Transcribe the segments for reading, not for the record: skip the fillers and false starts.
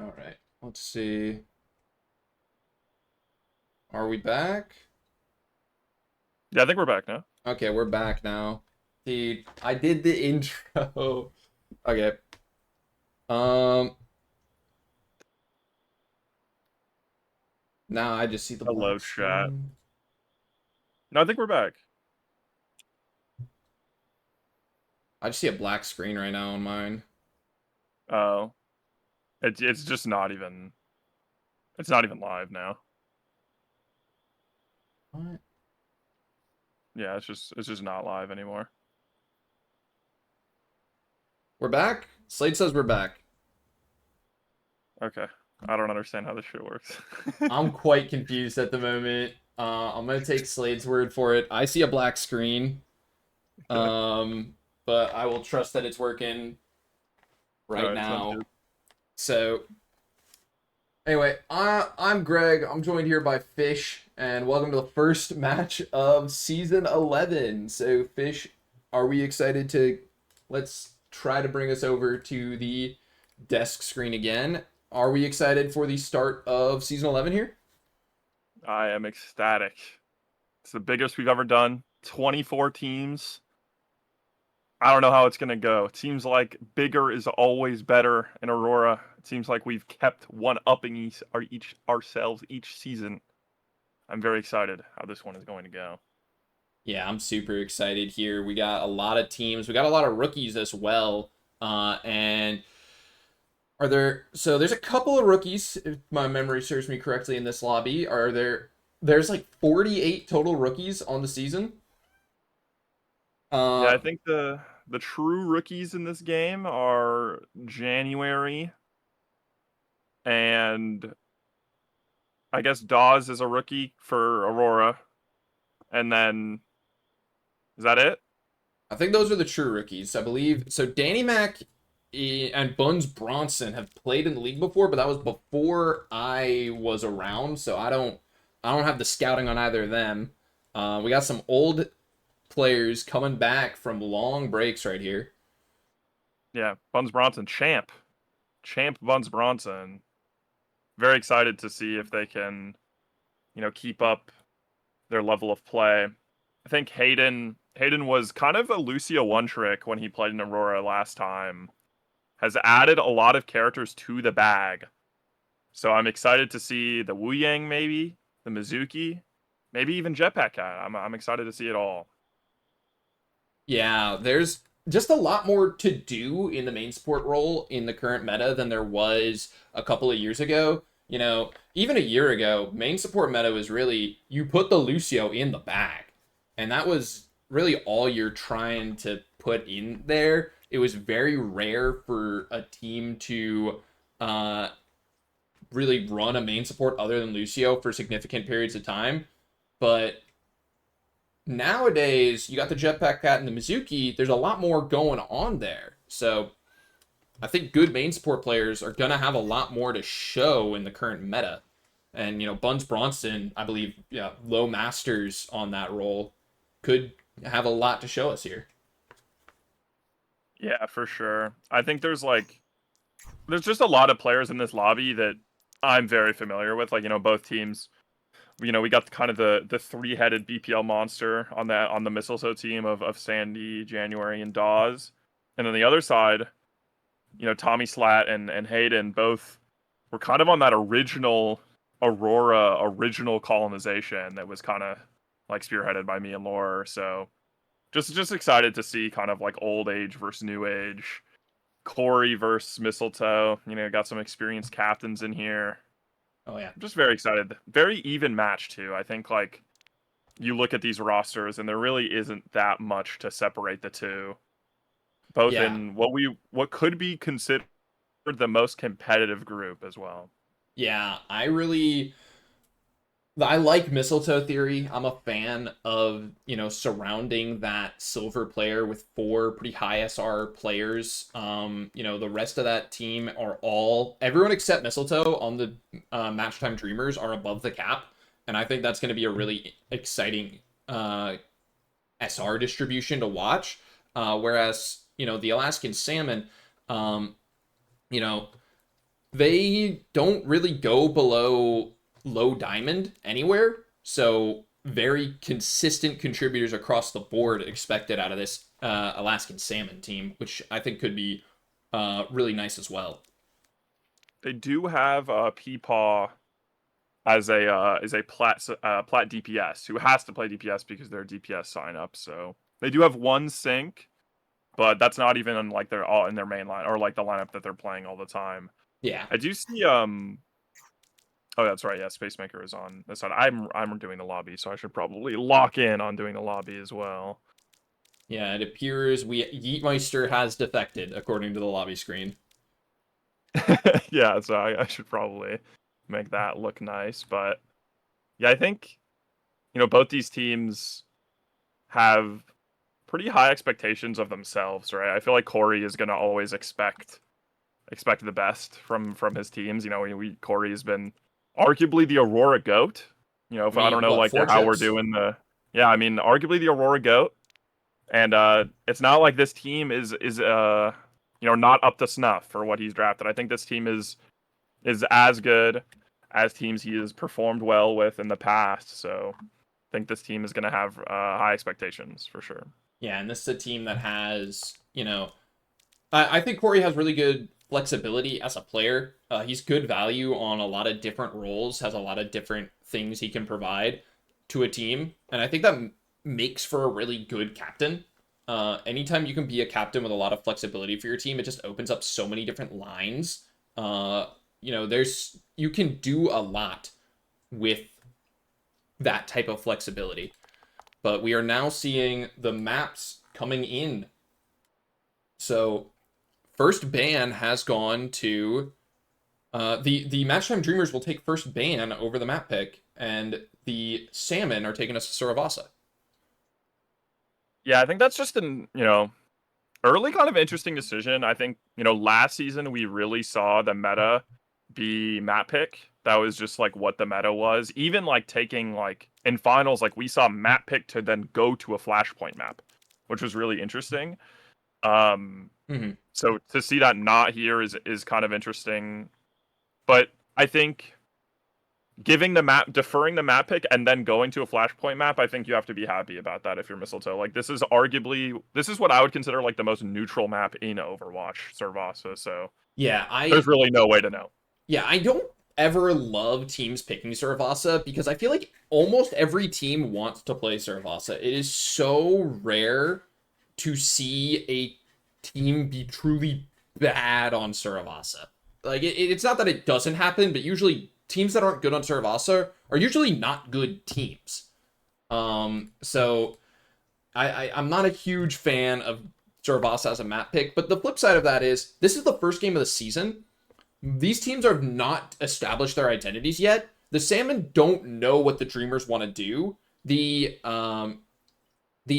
All right. Let's see. Are we back? Yeah, I think we're back now. Okay, we're back now. I did the intro. Okay. Um, Now I just see the Hello, black chat. screen. No, I think we're back. I just see a black screen right now on mine. Oh, it's just not even. It's not even live now. What? Yeah, it's just not live anymore. We're back? Slade says we're back. Okay, I don't understand how this shit works. I'm quite confused at the moment. I'm gonna take Slade's word for it. I see a black screen. Okay. Um, but I will trust that it's working All right right, sounds now. good. So anyway, I'm Greg. I'm joined here by Fish, and welcome to the first match of season 11. So, Fish, are we excited to let's try to bring us over to the desk screen again? Are we excited for the start of season 11 here? I am ecstatic. It's the biggest we've ever done. 24 teams. I don't know how it's gonna go. It seems like bigger is always better in Aurora. It seems like we've kept one upping each ourselves each season. I'm very excited how this one is going to go. Yeah, I'm super excited here. We got a lot of teams. We got a lot of rookies as well. And are there so there's a couple of rookies, if my memory serves me correctly, in this lobby. There's like 48 total rookies on the season. Yeah, I Uh think the true rookies in this game are January and I guess Dawes is a rookie for Aurora. And then is that it? I think those are the true rookies. I believe so. Danny Mac and Buns Bronson have played in the league before, but that was before I was around, so I don't have the scouting on either of them. We got some old players coming back from long breaks right here. Yeah, Buns Bronson, champ. Champ Buns Bronson. Very excited to see if they can, keep up their level of play. I think Hayden was kind of a Lucio one trick when he played in Aurora last time. Has added a lot of characters to the bag. So I'm excited to see the Wu Yang, maybe the Mizuki, maybe even Jetpack Cat. I'm excited to see it all. Yeah, there's just a lot more to do in the main support role in the current meta than there was a couple of years ago. Even a year ago, main support meta was really you put the Lucio in the bag. And that was really all you're trying to put in there. It was very rare for a team to uh, really run a main support other than Lucio for significant periods of time. But nowadays, you got the Jetpack Cat and the Mizuki. There's a lot more going on there. So I think good main support players are going to have a lot more to show in the current meta. And, Buns Bronson, I believe, yeah, low masters on that role could have a lot to show us here. Yeah, for sure. I think there's just a lot of players in this lobby that I'm very familiar with. Like both teams. We got kind of the three-headed BPL monster on the mistletoe team of Sandy, January, and Dawes, and then the other side, Tommy Slat and Hayden both were kind of on that original Aurora original colonization that was kind of like spearheaded by me and Laura. So just excited to see kind of like old age versus new age, Corey versus Mistletoe. Got some experienced captains in here. Oh, yeah. I'm just very excited. Very even match too. I think like you look at these rosters and there really isn't that much to separate the two. Both Yeah. in what could be considered the most competitive group as well. Yeah. I like mistletoe theory. I'm a fan of, surrounding that silver player with four pretty high SR players. The rest of that team are everyone except mistletoe on the Match Time Dreamers are above the cap. And I think that's going to be a really exciting SR distribution to watch. Whereas, the Alaskan Salmon, um, you know, they don't really go below low diamond anywhere. So very consistent contributors across the board expected out of this Alaskan Salmon team, which I think could be really nice as well. They do have Peepaw as a plat DPS who has to play DPS because they're DPS sign up. So they do have one sync, but that's not even in, like they're all in their main line or like the lineup that they're playing all the time. Yeah. I do see oh that's right, yeah, Spacemaker is on this side. I'm doing the lobby, so I should probably lock in on doing the lobby as well. Yeah, it appears Yeetmeister has defected according to the lobby screen. Yeah, so I should probably make that look nice. But yeah, I think, both these teams have pretty high expectations of themselves, right? I feel like Corey is gonna always expect the best from his teams. Corey has been arguably the Aurora GOAT. I If I don't mean, know what, like four how we're chips? doing yeah, I mean arguably the Aurora GOAT. And it's not like this team is not up to snuff for what he's drafted. I think this team is as good as teams he has performed well with in the past. So I think this team is going to have high expectations for sure. Yeah, and this is a team that has, I think Corey has really good flexibility as a player. He's good value on a lot of different roles, has a lot of different things he can provide to a team. And I think that makes for a really good captain. Anytime you can be a captain with a lot of flexibility for your team, it just opens up so many different lines. You can do a lot with that type of flexibility. But we are now seeing the maps coming in. So first ban has gone to the Matchtime Dreamers will take first ban over the map pick, and the Salmon are taking us to Saravasa. Yeah, I think that's just an early kind of interesting decision. I think last season we really saw the meta be map pick. That was just like what the meta was. Even like taking like in finals, like we saw map pick to then go to a flashpoint map, which was really interesting. Mm-hmm. So to see that not here is kind of interesting. But I think deferring the map pick and then going to a flashpoint map, I think you have to be happy about that if you're Mistletoe. Like this is what I would consider like the most neutral map in Overwatch, Servasa. So Yeah, there's really no way to know. I don't ever love teams picking Saravasa because I feel like almost every team wants to play Saravasa. It is so rare to see a team be truly bad on Saravasa. Like it's not that it doesn't happen, but usually teams that aren't good on Saravasa are usually not good teams. So I'm not a huge fan of Saravasa as a map pick, but the flip side of that is this is the first game of the season. These teams have not established their identities yet. The Salmon don't know what the Dreamers want to do. The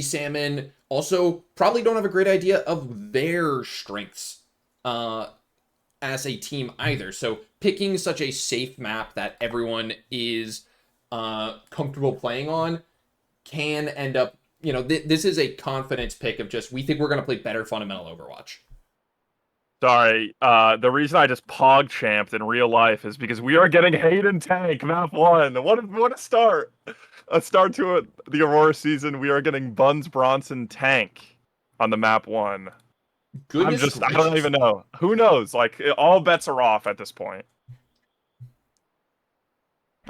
Salmon also probably don't have a great idea of their strengths as a team either. So picking such a safe map that everyone is comfortable playing on can end up, this is a confidence pick of just we think we're going to play better fundamental Overwatch. Sorry, the reason I just pog champed in real life is because we are getting Hayden Tank map 1. What a start! A start to the Aurora season. We are getting Buns Bronson Tank on the map 1. Goodness I don't gracious. even know. Who knows? Like all bets are off at this point.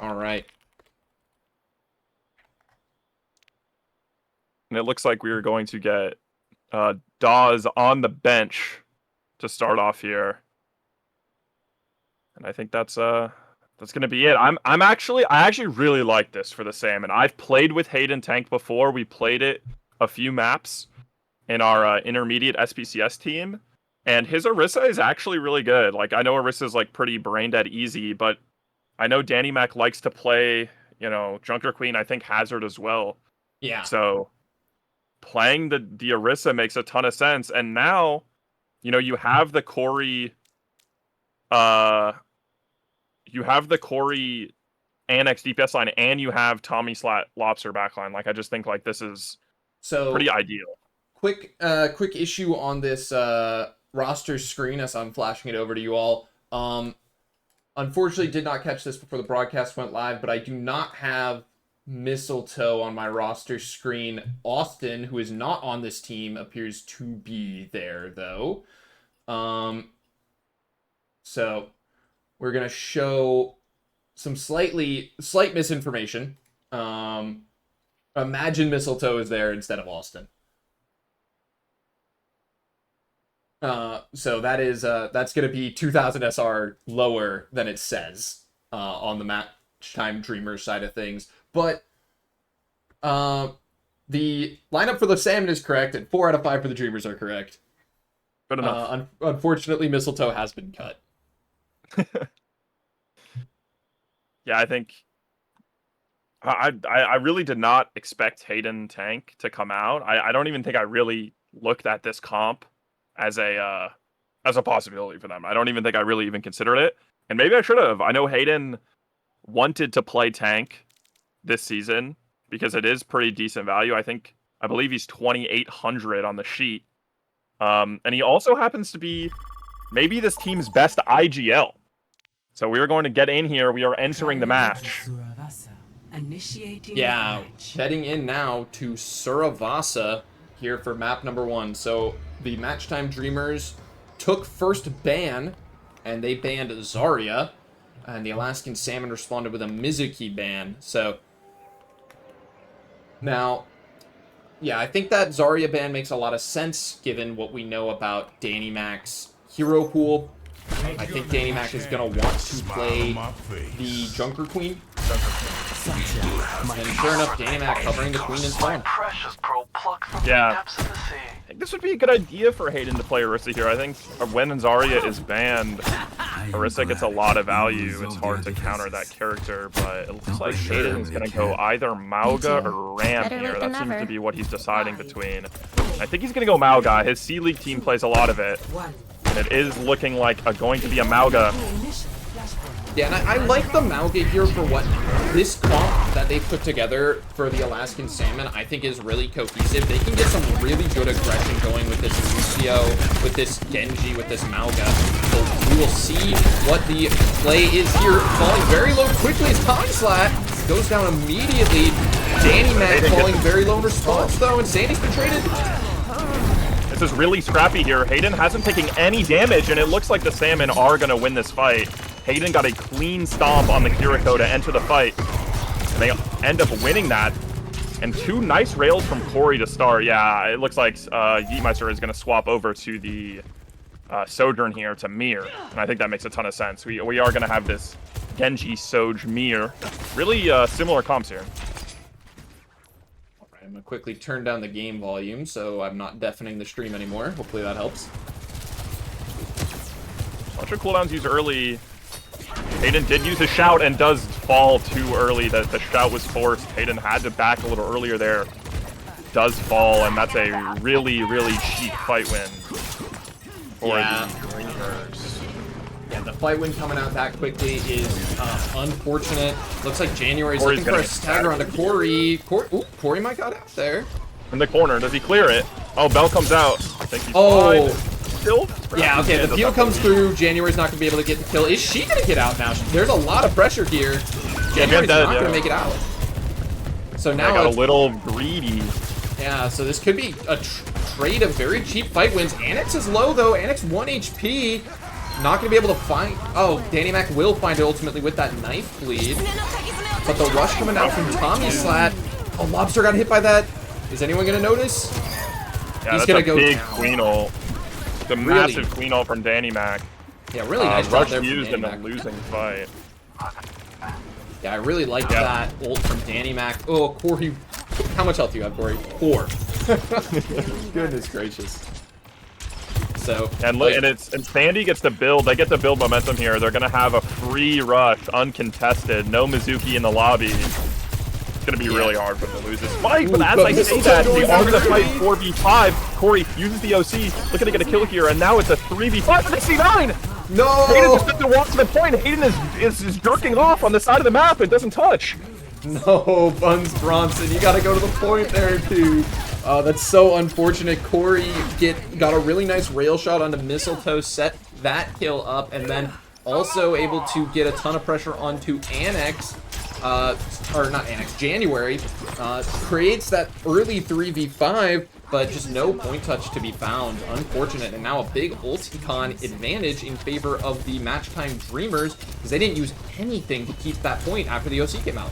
All right. And it looks like we are going to get Dawes on the bench to start off here. And I think that's gonna be it. I actually really like this for the Salmon. I've played with Hayden Tank before. We played it a few maps in our intermediate SPCS team, and his Orisa is actually really good. Like I know Orisa is like pretty brain dead easy, but I know Danny Mac likes to play, Junker Queen. I think Hazard as well. Yeah. So playing the Orisa makes a ton of sense. And now, you have the Corey, uh, Annex DPS line, and you have Tommy Slat Lobster backline. Like I just think like this is So pretty ideal. quick issue on this roster screen as I'm flashing it over to you all. unfortunately did not catch this before the broadcast went live, but I do not have Mistletoe on my roster screen. Austin, who is not on this team, appears to be there, though. So we're going to show some slight misinformation. Imagine Mistletoe is there instead of Austin. So that is that's going to be 2000 SR lower than it says on the Match Time Dreamers side of things. But the lineup for the Salmon is correct, and 4 out of 5 for the Dreamers are correct. Good enough. Unfortunately, Mistletoe has been cut. Yeah, I think I really did not expect Hayden Tank to come out. I don't even think I really looked at this comp as a possibility for them. I don't even think I really even considered it. And maybe I should have. I know Hayden wanted to play tank this season because it is pretty decent value. I believe he's 2,800 on the sheet. And he also happens to be maybe this team's best IGL. So we are going to get in here. We are entering the match. Yeah, heading in now to Suravasa here for map number 1. So the Match Time Dreamers took first ban, and they banned Zarya, and the Alaskan Salmon responded with a Mizuki ban. So now, yeah, I think that Zarya ban makes a lot of sense given what we know about Danny Mac's hero pool. I think Danny Mac is going to want to play the Junker Queen. And sure enough, Danny Mac covering the Queen in spawn. Yeah. I think this would be a good idea for Hayden to play Orisa here. I think when Zarya is banned, Orisa gets a lot of value. It's hard to counter that character, but it looks like Hayden is going to go either Mauga or Ram here. That seems to be what he's deciding between. I think he's going to go Mauga. His C-League team plays a lot of it. And it is looking like going to be a Mauga. Yeah, and I like the Mauga here for what this comp that they put together for the Alaskan Salmon, I think is really cohesive. They can get some really good aggression going with this Lucio, with this Genji, with this Mauga. So we will see what the play is here. Falling very low quickly as Time Slat goes down immediately. Danny Mac falling very low in response though, and Sandy's been traded. This is really scrappy here. Hayden hasn't taken any damage, and it looks like the Salmon are going to win this fight. Hayden got a clean stomp on the Kiriko to enter the fight, and they end up winning that. And 2 nice rails from Corey to start. Yeah, it looks like Yeetmeister is going to swap over to the Sojourn here to Mir, and I think that makes a ton of sense. We are going to have this Genji, Soj, Mir. Really similar comps here. I'm going to quickly turn down the game volume so I'm not deafening the stream anymore. Hopefully that helps. Bunch of cooldowns used early. Hayden did use a shout and does fall too early. The shout was forced. Hayden had to back a little earlier there. Does fall, and that's a really, really cheap fight win for the Dreamers. Yeah, the fight win coming out that quickly is unfortunate. Looks like January's looking for a stagger onto Corey. Corey might got out there. In the corner, does he clear it? Oh, Bell comes out. I think he's fine. Still? Yeah, okay, the peel comes through. January's not going to be able to get the kill. Is she going to get out now? There's a lot of pressure here. January's not going to make it out. So now got a little greedy. Yeah, so this could be a trade of very cheap fight wins. Anix is low, though. Anix 1 HP. Not going to be able to find... Oh, Danny Mac will find it ultimately with that knife bleed. But the rush coming out from Tommy Slat. Oh, Lobster got hit by that. Is anyone going to notice? Yeah, he's going to go big Queen ult. The massive Queen ult from Danny Mac. Yeah, really nice job there from used in a losing fight. Yeah, I really like that ult from Danny Mac. Oh, Corey. How much health do you have, Corey? 4. Goodness gracious. So and look, and Sandy gets to build. They get to build momentum here. They're gonna have a free rush, uncontested. No Mizuki in the lobby. It's gonna be really hard for them to lose this fight. But as I say that, they are gonna fight 4v5. Corey uses the OC, looking to get a kill here, and now it's a 3v5 for the C9. No! Hayden just doesn't walk to the point. Hayden is jerking off on the side of the map. It doesn't touch. No, Buns Bronson, you gotta go to the point there, dude. That's so unfortunate. Corey got a really nice rail shot onto Mistletoe, set that kill up, and then also able to get a ton of pressure onto Annex, or not Annex, January, creates that early 3v5, but just no point touch to be found. Unfortunate, and now a big ulti-con advantage in favor of the match time Dreamers, because they didn't use anything to keep that point after the OC came out.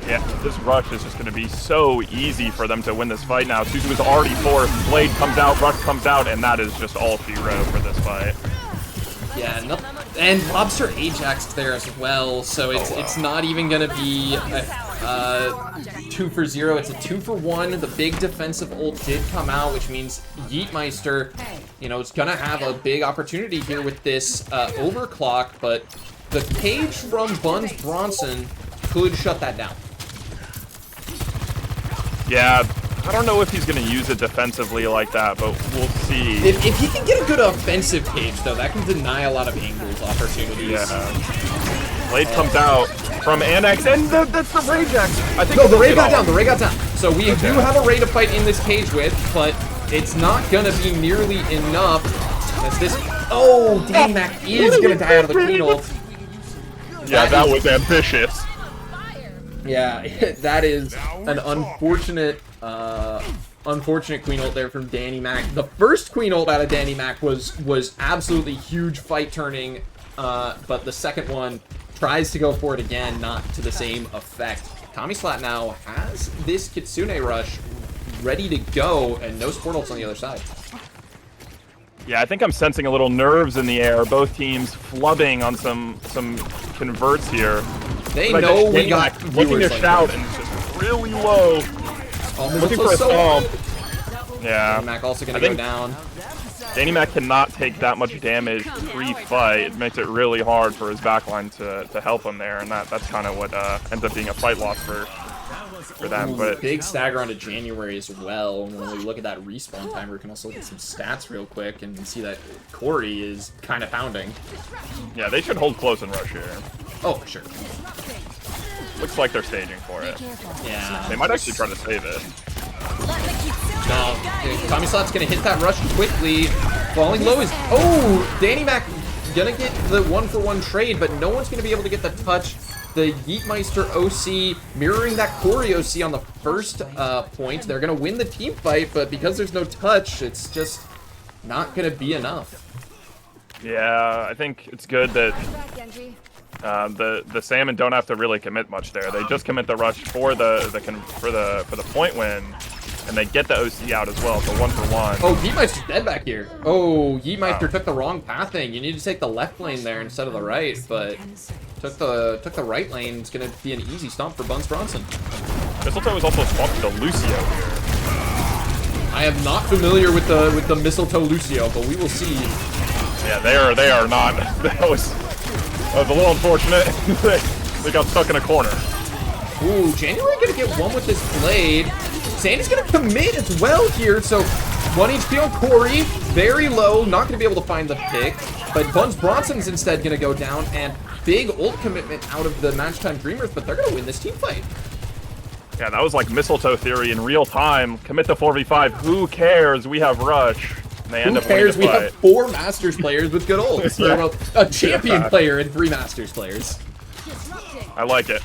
Yeah, this rush is just going to be so easy for them to win this fight now. Suzu is already fourth, Blade comes out, Rush comes out, and that is just all she wrote for this fight. Yeah, no, and Lobster Ajaxed there as well, so it's not even going to be a 2 for 0, it's a 2 for 1. The big defensive ult did come out, which means Yeetmeister, you know, is going to have a big opportunity here with this overclock, but the cage from Buns Bronson could shut that down. Yeah, I don't know if he's going to use it defensively like that, but we'll see. If he can get a good offensive cage, though, that can deny a lot of angles opportunities. Yeah. Blade comes out from Annex, and that's the Ray Jax. I think no, the Ray got down. The Ray got down. So we do have a Ray to fight in this cage with, but it's not going to be nearly enough. As this... Oh, Danny Mac is going to die out of the Queen ult. Yeah, that was ambitious. Yeah, that is an unfortunate Queen ult there from Danny Mac. The first Queen ult out of Danny Mac was absolutely huge fight turning, but the second one tries to go for it again, not to the same effect. Tommy Slat now has this Kitsune rush ready to go, and no support ults on the other side. Yeah, I think I'm sensing a little nerves in the air. Both teams flubbing on some converts here. They know we got looking to like shout that. and just really low. Looking for a stomp. Yeah. Danny Mac also gonna go down. Danny Mac cannot take that much damage pre-fight. It makes it really hard for his backline to help him there, and that's kind of what ends up being a fight loss for them. But big stagger onto January as well. When we look at that respawn timer, we can also look at some stats real quick and see that Corey is kind of pounding. Yeah, they should hold close and rush here. Oh, for sure. Looks like they're staging for it. Yeah. They might actually try to save it. No, Tommy Slat's gonna hit that rush quickly. Falling low is... Oh, Danny Mac gonna get the 1-for-1 trade, but no one's gonna be able to get the touch. The Yeetmeister OC mirroring that Corey OC on the first point. They're gonna win the team fight, but because there's no touch, it's just not gonna be enough. Yeah, I think it's good that the Salmon don't have to really commit much there. They just commit the rush for the point win, and they get the OC out as well. So 1-for-1. Oh, Yeetmeister's dead back here. Oh, Yeetmeister took the wrong pathing. You need to take the left lane there instead of the right, but took the right lane. It's gonna be an easy stomp for Buns Bronson. Mistletoe is also swapped to Lucio here. I am not familiar with the Mistletoe Lucio, but we will see. Yeah, they are not. That was a little unfortunate. They got stuck in a corner. Ooh, January gonna get one with this blade. Sandy's gonna commit as well here, so 1 HP on Corey, very low, not gonna be able to find the pick, but Buns Bronson's instead gonna go down, and big ult commitment out of the Match Time Dreamers, but they're gonna win this team fight. Yeah, that was like Mistletoe theory in real time. Commit the 4v5. Who cares? We have Rush. And they end Who up winning cares? the We fight. have 4 Masters players with good ults. Yeah. Well, a champion player and 3 Masters players. I like it.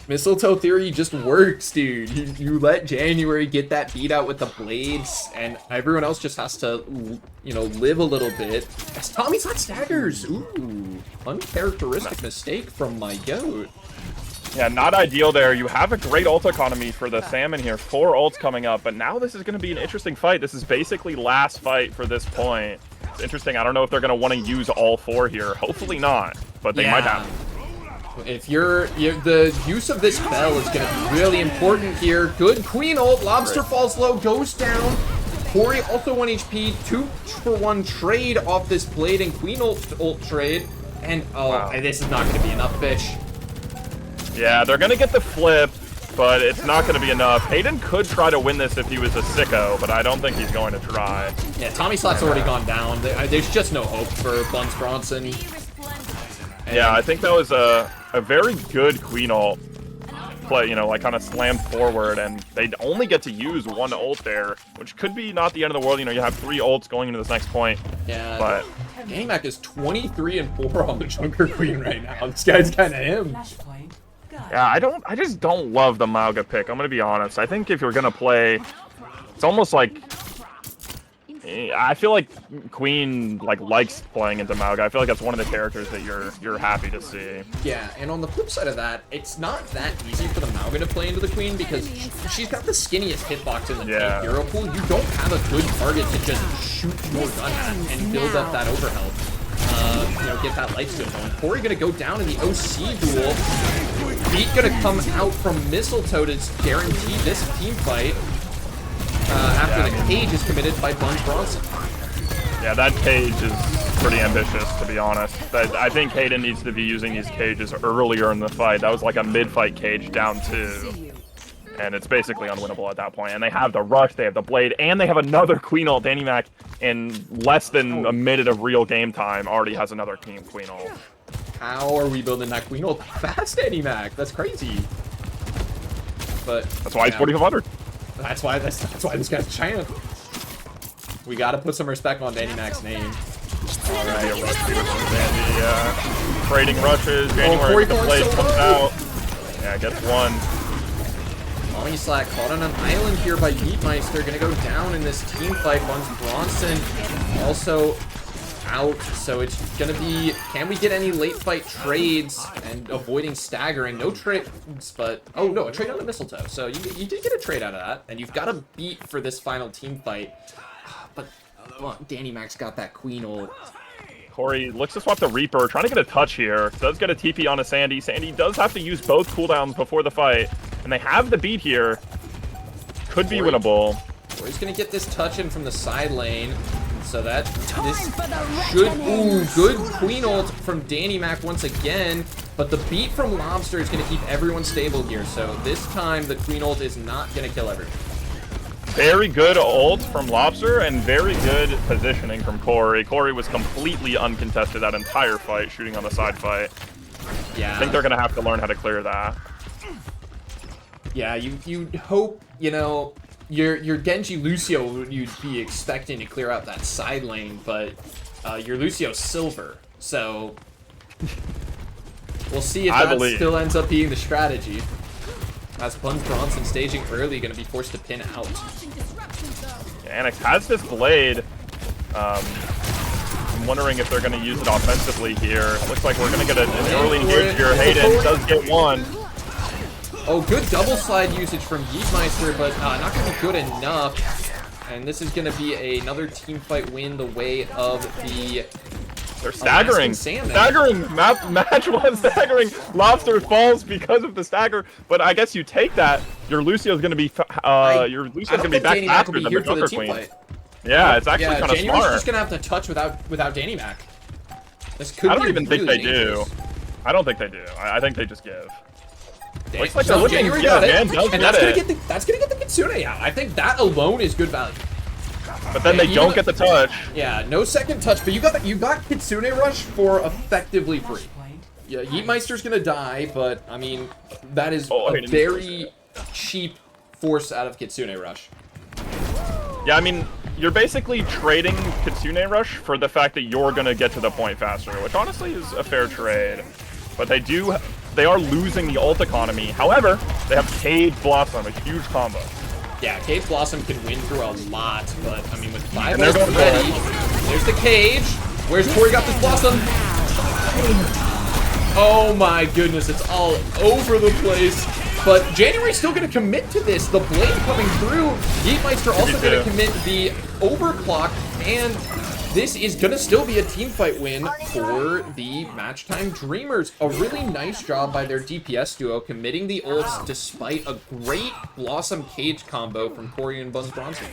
Mistletoe theory just works, dude. You let January get that beat out with the blades, and everyone else just has to, you know, live a little bit. As Tommy's hot staggers. Ooh, uncharacteristic mistake from my goat. Yeah, not ideal there. You have a great ult economy for the Salmon here. 4 ults coming up, but now this is going to be an interesting fight. This is basically last fight for this point. It's interesting. I don't know if they're going to want to use all 4 here. Hopefully not, but they might have. If the use of this bell is going to be really important here. Good Queen ult. Lobster falls low, goes down. Corey also 1 HP. 2-for-1 trade off this blade and Queen ult trade. And wow. This is not going to be enough, fish. Yeah, they're going to get the flip, but it's not going to be enough. Hayden could try to win this if he was a sicko, but I don't think he's going to try. Yeah, Tommy Slat's already gone down. There's just no hope for Buns Bronson. Yeah, I think that was a very good Queen ult. play, you know, like kind of slammed forward, and they only get to use one ult there, which could be not the end of the world. You know, you have 3 ults going into this next point. Yeah, but DannyMac is 23-4 on the Junker Queen right now. This guy's kind of him. Yeah, I just don't love the Mauga pick. I'm gonna be honest. I think if you're gonna play, it's almost like I feel like Queen likes playing into Mauga. I feel like that's one of the characters that you're happy to see. Yeah, and on the flip side of that, it's not that easy for the Mauga to play into the Queen because she's got the skinniest hitbox in the hero pool. You don't have a good target to just shoot your gun at and build up that overhealth. You know, get that lifesteal going. Corey gonna go down in the OC duel. Beat gonna come out from Mistletoe to guarantee this team fight. After the cage is committed by Buns Bronson. Yeah, that cage is pretty ambitious, to be honest. I think Hayden needs to be using these cages earlier in the fight. That was like a mid-fight cage down 2. And it's basically unwinnable at that point. And they have the rush, they have the blade, and they have another Queen ult. DannyMac, in less than a minute of real game time, already has another Queen ult. How are we building that Queen ult fast, DannyMac? That's crazy. But that's why he's 4,500. That's why this guy's champ. We gotta put some respect on DannyMac's name. Alright, trading rushes. January, the blade comes out. Yeah, gets one. Mommy Slack caught on an island here by Yeetmeister. Gonna go down in this team fight. Buns Bronson also out. So it's gonna be, can we get any late fight trades and avoiding staggering? No trades, but, oh no, a trade on the Mistletoe. So you did get a trade out of that, and you've got a beat for this final team fight. But well, DannyMac's got that Queen ult. Corey looks to swap the Reaper, trying to get a touch here. Does get a TP on a Sandy. Sandy does have to use both cooldowns before the fight, and they have the beat here. Could be winnable. Corey's gonna get this touch in from the side lane. So that this should, ooh, good Queen ult from DannyMac once again, but the beat from Lobster is gonna keep everyone stable here. So this time the Queen ult is not gonna kill everyone. Very good ult from Lobster and very good positioning from Corey. Corey was completely uncontested that entire fight, shooting on the side fight. Yeah. I think they're gonna have to learn how to clear that. Yeah, you hope, you know, your Genji Lucio, you'd be expecting to clear out that side lane, but your Lucio's silver, so we'll see if that still ends up being the strategy. As Buns Bronson staging early, going to be forced to pin out. Yeah, Annex has this blade. I'm wondering if they're going to use it offensively here. Looks like we're going to get an early engage here. Hayden does get one. Oh, good double slide usage from Yeetmeister, but not going to be good enough. And this is going to be another team fight win the way of the... They're staggering. Staggering. Match one staggering. Lobster falls because of the stagger, but I guess you take that. Your Lucio's going to be back faster than the Joker Queen. Yeah, it's actually kind of smart. January's just going to have to touch without DannyMac. This could I don't even think they do. I don't think they do. I think they just give. Looks like so January got it, and that's gonna get the Kitsune out. I think that alone is good value. But then they don't get the touch. Yeah, no second touch, but you got Kitsune Rush for effectively free. Yeah, Yeetmeister's gonna die, but I mean that is a very cheap force out of Kitsune Rush. Yeah, I mean you're basically trading Kitsune Rush for the fact that you're gonna get to the point faster, which honestly is a fair trade. But they are losing the ult economy. However, they have Cage Blossom, a huge combo. Yeah, Cage Blossom can win through a lot, but I mean with 5 ults ready, there's the Cage. Where's Corey got this Blossom? Oh my goodness, it's all over the place. But January's still going to commit to this. The blade coming through. Yeetmeister also going to commit the overclock, and this is going to still be a team fight win for the Match Time Dreamers. A really nice job by their DPS duo committing the ults despite a great Blossom Cage combo from Corey and Buns Bronson.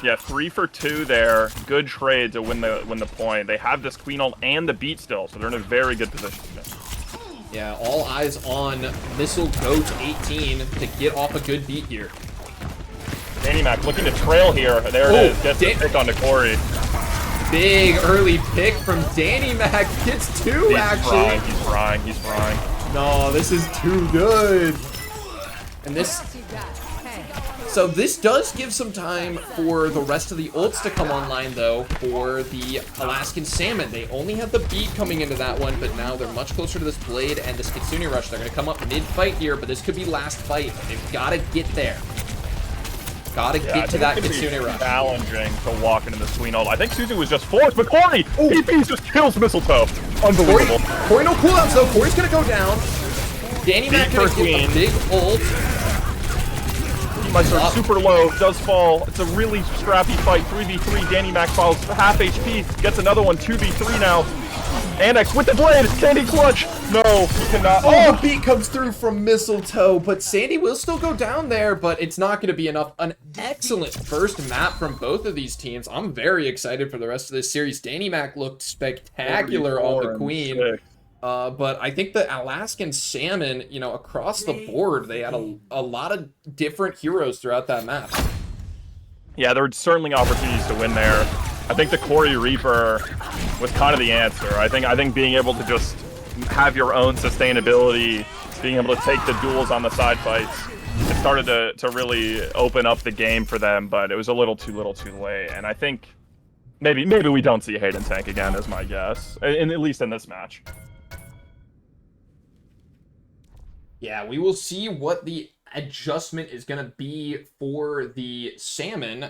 Yeah, 3 for 2 there. Good trade to win the point. They have this Queen ult and the beat still, so they're in a very good position. Yeah, all eyes on Missile Goat 18 to get off a good beat here. DannyMac looking to trail here. There it is. Gets the pick onto Corey. Big early pick from DannyMac. Gets 2, actually. He's frying. No, this is too good. And this... So this does give some time for the rest of the ults to come online, though, for the Alaskan Salmon. They only had the beat coming into that one, but now they're much closer to this Blade and this Kitsune Rush. They're going to come up mid-fight here, but this could be last fight. They've got to get there. Gotta get to that Kitsune Rush. Challenging to walk into the Queen ult. I think Suzu was just forced, but Corey! PP just kills Mistletoe. Unbelievable. Corey no cooldowns, though. Corey's going to go down. Danny Mac going to get a big ult. Meister super low, does fall. It's a really scrappy fight. 3v3. Danny Mac falls half HP. Gets another one. 2v3 now. Annex with the blade. Sandy clutch. No, he cannot. Oh, the beat comes through from Mistletoe, but Sandy will still go down there, but it's not going to be enough. An excellent first map from both of these teams. I'm very excited for the rest of this series. Danny Mac looked spectacular on the Queen. But I think the Alaskan Salmon, you know, across the board, they had a lot of different heroes throughout that map. Yeah, there were certainly opportunities to win there. I think the Corey Reaper was kind of the answer. I think being able to just have your own sustainability, being able to take the duels on the side fights, it started to really open up the game for them, but it was a little too late. And I think maybe we don't see Hayden tank again, is my guess, at least in this match. Yeah, we will see what the adjustment is going to be for the Salmon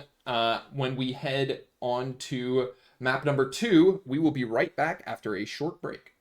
when we head on to map number 2. We will be right back after a short break.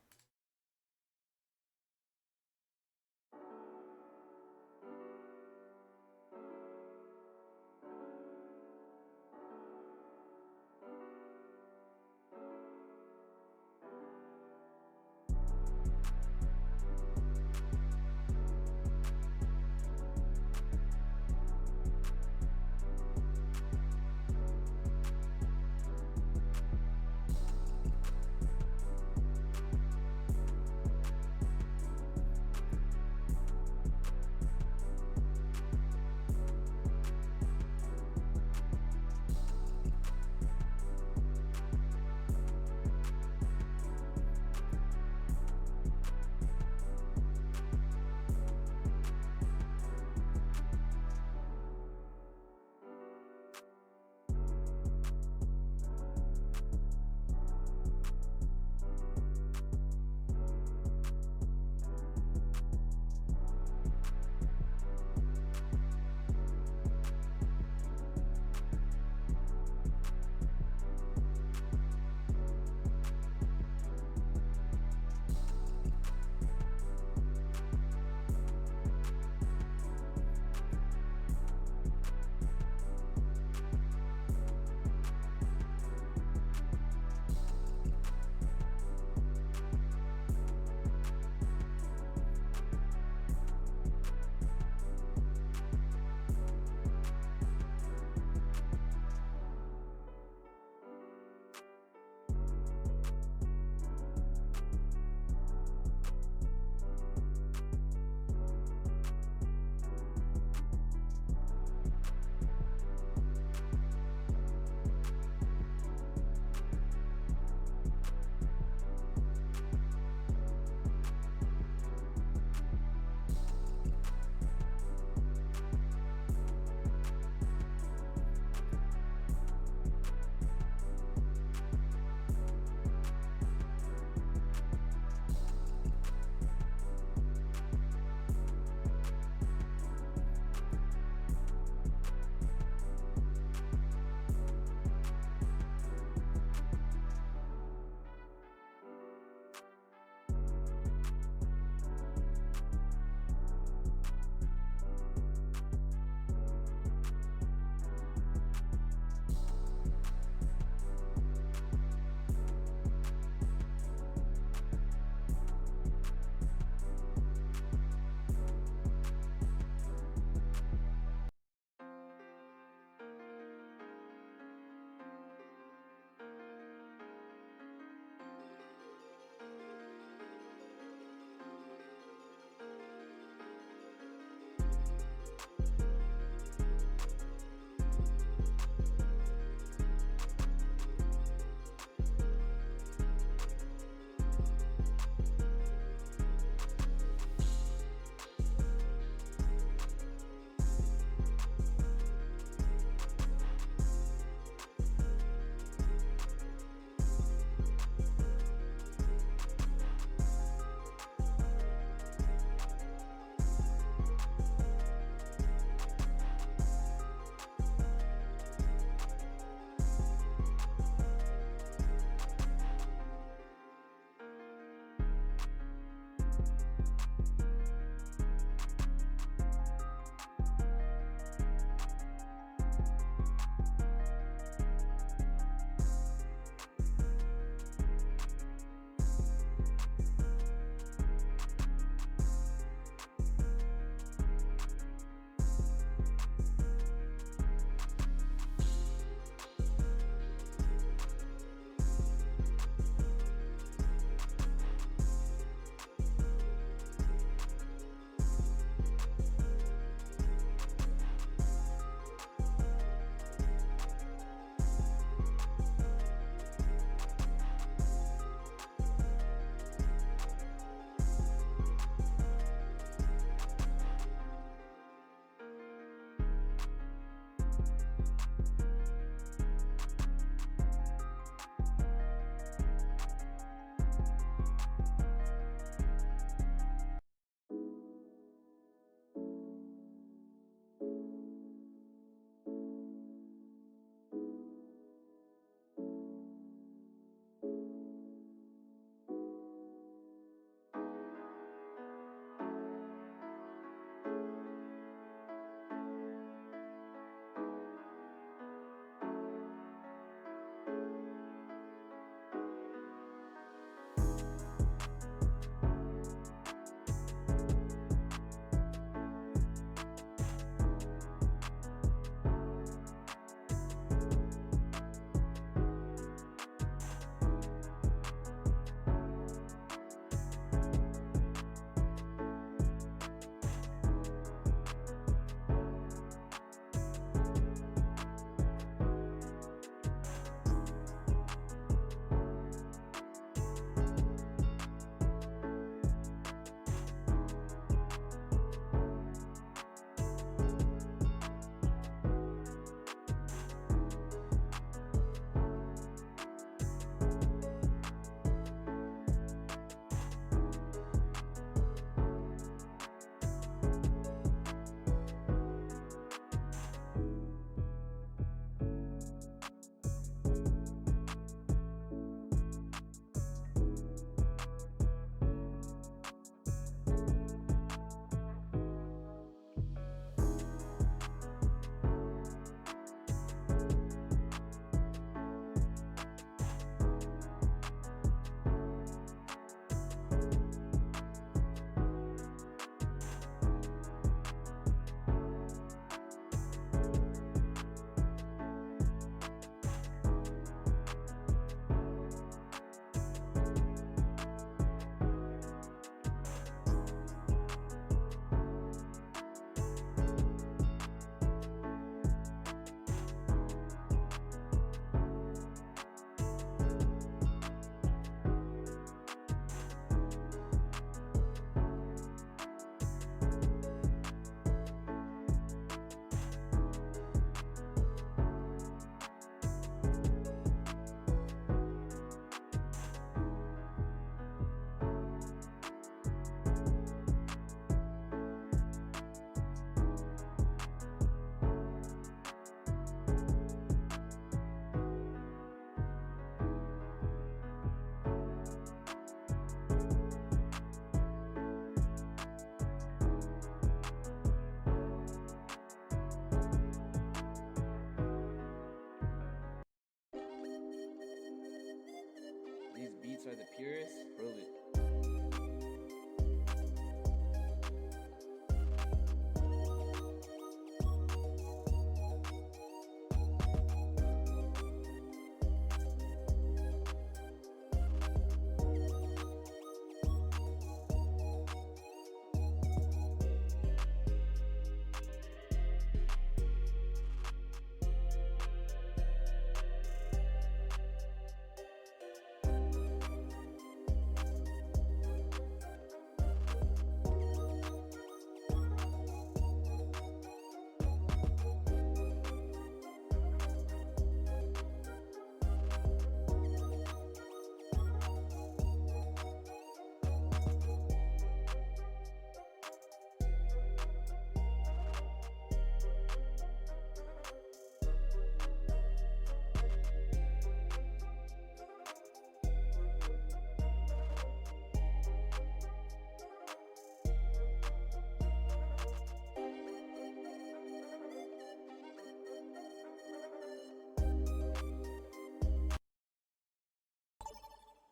beats are the purest, prove it.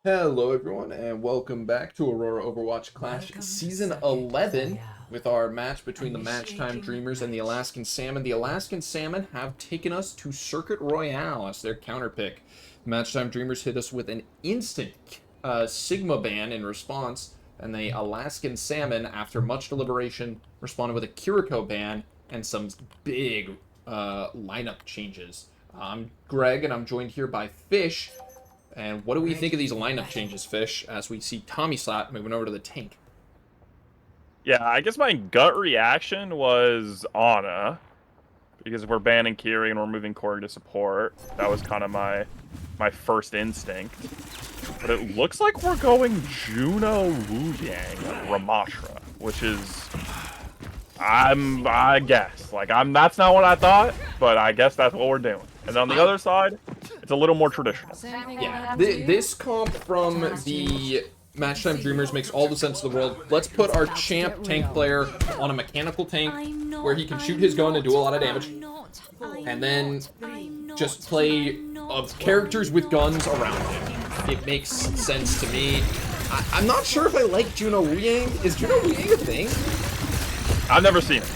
Hello everyone and welcome back to Aurora Overwatch Clash Season 11 with our match between the Matchtime Dreamers and the Alaskan Salmon. The Alaskan Salmon have taken us to Circuit Royale as their counter pick. The Matchtime Dreamers hit us with an instant Sigma ban in response, and the Alaskan Salmon, after much deliberation, responded with a Kiriko ban and some big lineup changes. I'm Greg and I'm joined here by Fish. And what do we think of these lineup changes, Fish, as we see Tommy Slot moving over to the tank? Yeah, I guess my gut reaction was Ana, because we're banning Kiri and we're moving Corey to support. That was kind of my first instinct. But it looks like we're going Juno, Wu Yang, Ramatra, which is, I guess, like that's not what I thought, but I guess that's what we're doing. And on the other side, it's a little more traditional. Yeah, this comp from the Matchtime Dreamers makes all the sense in the world. Let's put our champ tank player on a mechanical tank where he can shoot his gun and do a lot of damage. And then just play characters with guns around him. It makes sense to me. I'm not sure if I like Juno Wuyang. Is Juno Wuyang a thing? I've never seen it.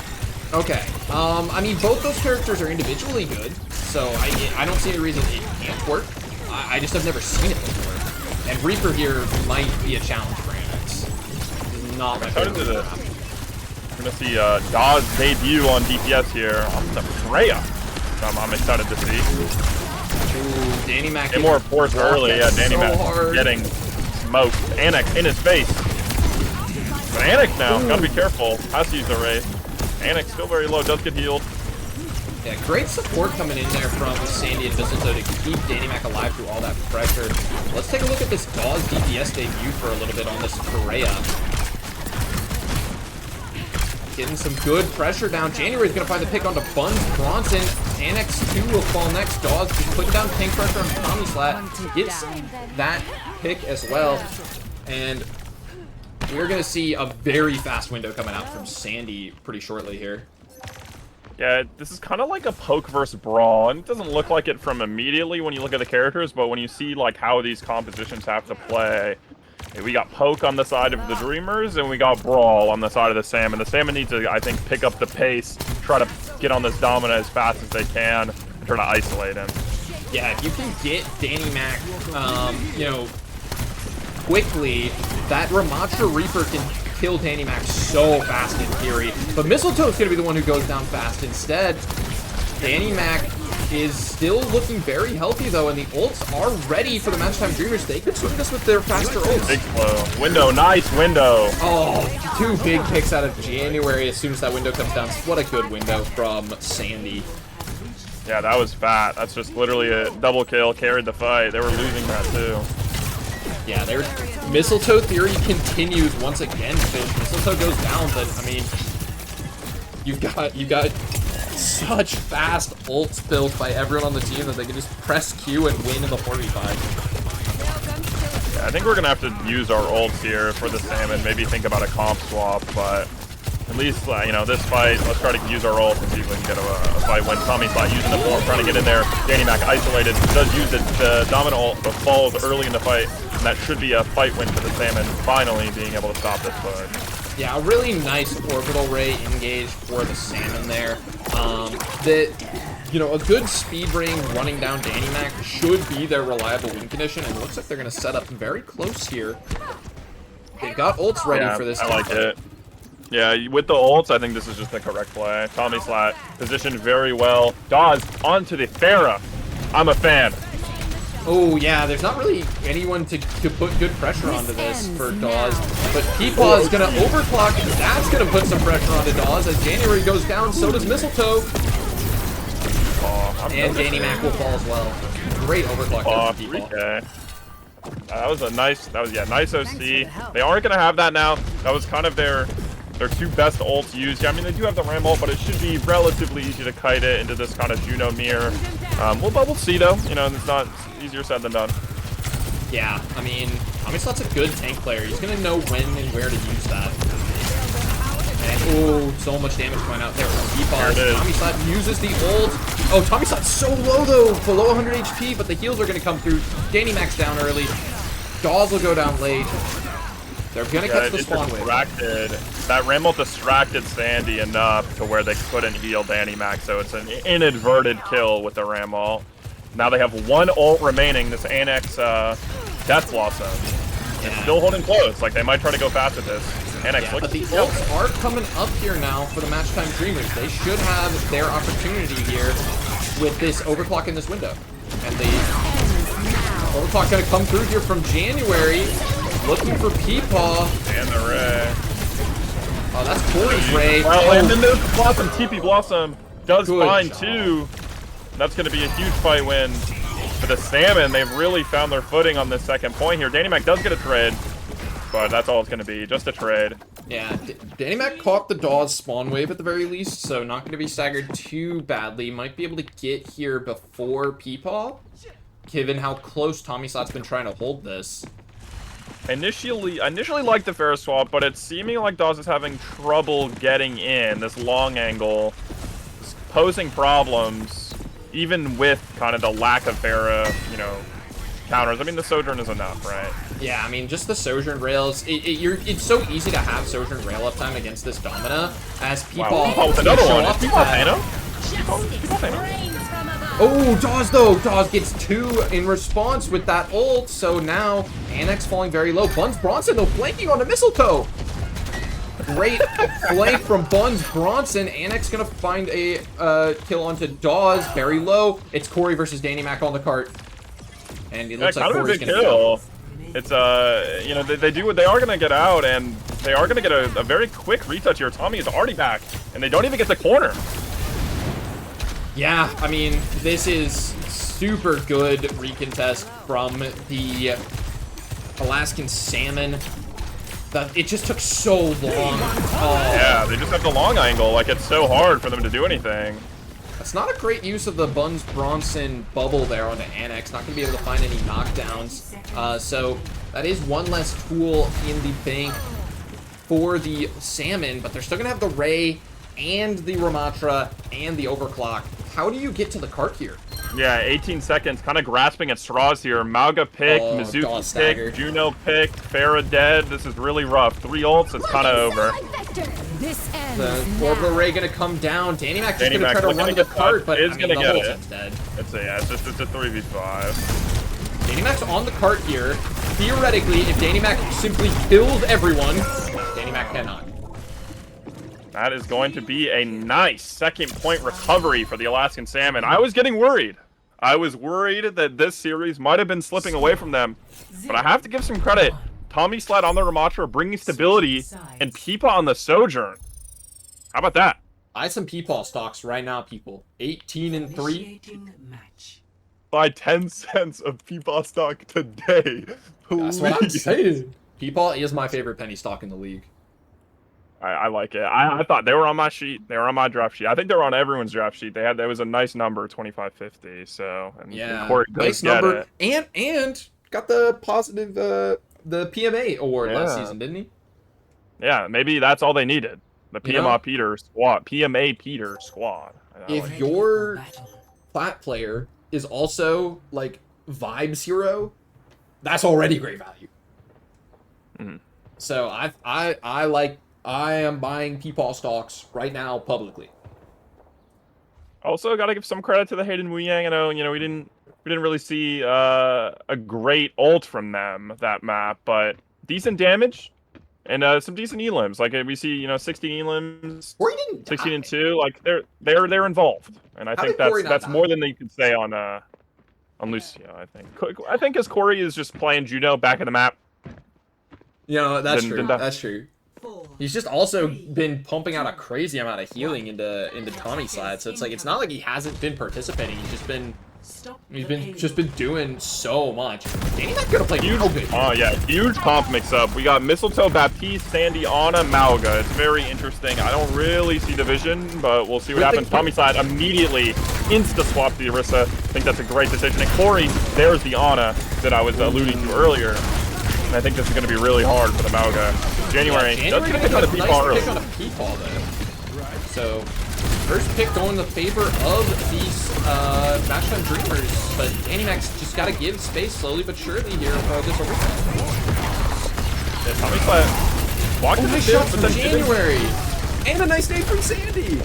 Okay. I mean, both those characters are individually good, so I don't see any reason it can't work. I just have never seen it before. And Reaper here might be a challenge for Amex. Not my favorite. We're gonna see Dawes debut on DPS here on the Freya. I'm excited to see. Ooh, Danny Mac. Get more force early. Yeah, Danny Mac getting smoked. Annex in his face. But Annex now, gotta be careful. Has to use the Wraith. Annex still very low, does get healed. Yeah, great support coming in there from Sandy and Mistletoe to keep Danny Mac alive through all that pressure. Let's take a look at this Dawes DPS debut for a little bit on this Freya. Getting some good pressure down. January's gonna find the pick onto Buns Bronson. Annex 2 will fall next. Dawes just putting down tank pressure on Tommy Slat. Gets that pick as well. And we're gonna see a very fast window coming out from Sandy pretty shortly here. Yeah, this is kind of like a poke versus brawl, and it doesn't look like it from immediately when you look at the characters, but when you see like how these compositions have to play, we got poke on the side of the Dreamers, and we got brawl on the side of the Salmon. The Salmon needs to, I think, pick up the pace, try to get on this Domina as fast as they can, and try to isolate him. Yeah, if you can get Danny Mac, you know, quickly, that Ramatra Reaper can kill Danny Mac so fast in theory. But Mistletoe's gonna be the one who goes down fast instead. Danny Mac is still looking very healthy though, and the ults are ready for the Matchtime Dreamers. They could swing this with their faster ults. Big flow. Window, nice window. Oh, two big picks out of January as soon as that window comes down. What a good window from Sandy. Yeah, that was fat. That's just literally a double kill, carried the fight. They were losing that too. Yeah, their Mistletoe theory continues once again. Mistletoe goes down, but I mean, you've got such fast ults built by everyone on the team that they can just press Q and win in the 45. Yeah, I think we're gonna have to use our ults here for the Salmon. Maybe think about a comp swap, but at least, this fight, let's try to use our ult and see if we can get a fight win. Tommy's not using the form, trying to get in there. Danny Mac isolated, does use the dominant ult, but falls early in the fight, and that should be a fight win for the Salmon, finally being able to stop this fight. Yeah, a really nice orbital ray engage for the Salmon there. A good speed ring running down Danny Mac should be their reliable win condition, and it looks like they're going to set up very close here. They've got ults ready for this. I like it. Yeah, with the ults, I think this is just the correct play. Tommy Slat positioned very well. Dawes onto the Pharah. I'm a fan. Oh, yeah, there's not really anyone to put good pressure onto this for Dawes. But Peepaw is going to overclock, and that's going to put some pressure onto Dawes. As January goes down, so does Mistletoe. And Danny Mac will fall as well. Great overclock there for Peepaw. That was nice OC. They aren't going to have that now. That was kind of their two best ults used. Yeah, I mean, they do have the Ram ult, but it should be relatively easy to kite it into this kind of Juno mirror. We'll see, though. It's not easier said than done. Yeah, I mean, Tommyslat's a good tank player. He's going to know when and where to use that. And, so much damage going out there from Peepaw. Tommyslat uses the ult. Oh, Tommyslat's so low, though. Below 100 HP, but the heals are going to come through. Danny Mac's down early. Dawes will go down late. They're going to catch the spawn wave. That Ram ult distracted Sandy enough to where they couldn't heal Danny Mac, so it's an inadvertent kill with the Ram ult. Now they have one ult remaining, this Annex Death Blossom. It's still holding close, like they might try to go fast at this. Annex but the ults are coming up here now for the Match Time Dreamers. They should have their opportunity here with this overclock in this window. And the overclock going to come through here from January. Looking for Peepaw. And the Ray. Oh, that's Corey's Ray. And then there's Blossom. TP Blossom does find two. That's going to be a huge fight win for the Salmon. They've really found their footing on this second point here. Danny Mac does get a trade, but that's all it's going to be, just a trade. Yeah, Danny Mac caught the Dawes spawn wave at the very least, so not going to be staggered too badly. Might be able to get here before Peepaw, given how close Tommyslat's been trying to hold this. Initially liked the Pharah swap, but it's seeming like Dawes is having trouble getting in. This long angle is posing problems, even with kind of the lack of Pharah, counters. I mean, the Sojourn is enough, right? Yeah, I mean, just the Sojourn rails. It's so easy to have Sojourn rail uptime against this Domina, as Peepaw with another one. Oh, Dawes though! Dawes gets two in response with that ult, so now Annex falling very low. Buns Bronson though flanking onto Mistletoe. Great flank from Buns Bronson. Annex gonna find a kill onto Dawes, very low. It's Corey versus Danny Mac on the cart, and it looks like Corey's gonna kill. It's they are gonna get out, and they are gonna get a very quick retouch here. Tommy is already back, and they don't even get the corner. Yeah, I mean, this is super good recontest from the Alaskan Salmon. It just took so long. Oh. Yeah, they just have the long angle. Like, it's so hard for them to do anything. That's not a great use of the Buns Bronson bubble there on the Annex. Not going to be able to find any knockdowns. So that is one less tool in the bank for the Salmon, but they're still going to have the Ray and the Ramatra and the Overclock. How do you get to the cart here? Yeah, 18 seconds, kind of grasping at straws here. Mauga pick, Mizuki pick, Juno pick, Pharah dead. This is really rough. 3 ults, it's kind of over. The Orbital Ray gonna come down. Danny Mac is gonna try to run the cart, but is gonna get it. Dead. It's a 3v5. Danny Mac's on the cart here. Theoretically, if Danny Mac simply kills everyone, Danny Mac cannot. That is going to be a nice second point recovery for the Alaskan Salmon. I was getting worried. I was worried that this series might have been slipping away from them. But I have to give some credit. Tommy Slat on the Ramatra bringing stability, and Peepaw on the Sojourn. How about that? Buy some Peepaw stocks right now, people. 18-3. Buy 10 cents of Peepaw stock today. That's what I'm saying. Peepaw is my favorite penny stock in the league. I like it. I thought they were on my sheet. They were on my draft sheet. I think they were on everyone's draft sheet. There was a nice number, 2550. So yeah, nice number. And got the positive the PMA award last season, didn't he? Yeah, maybe that's all they needed. The You know? PMA Peter squad. PMA Peter squad. I If like it. your plat player is also like vibes hero, that's already great value. Mhm. So I am buying Peepaw stocks right now publicly. Also, gotta give some credit to the Hayden Wu Yang. I know, we didn't really see a great ult from them that map, but decent damage and some decent elims. Like we see, 16 elims, Corey didn't 16 and die. 2. Like they're involved, and I How think did Corey not that's die? more than they could say on Lucio. I think as Corey is just playing judo back of the map. You know, that's Then true. that- That's true. He's just also been pumping out a crazy amount of healing into Tommy's side, so it's like it's not like he hasn't been participating. He's been doing so much. Danny Mac gonna play Huge, Malga. oh yeah, huge comp mix-up. We got Mistletoe, Baptiste, Sandy, Ana, Malga. It's very interesting. I don't really see division, but we'll see what happens. Tommy side immediately insta-swap the Orisa. I think that's a great decision. And Corey, there's the Ana that I was alluding to earlier. And I think this is going to be really hard for the Malga. January does get a pick on a Peepaw early. Pick on a Peepaw though. So first pick going in the favor of these Bastion Dreamers, but Danny Mac's just got to give space slowly but surely here for this Orisa. Yeah, Tommy walked in the Nice shot, shot but from then January, and a nice nade from Sandy.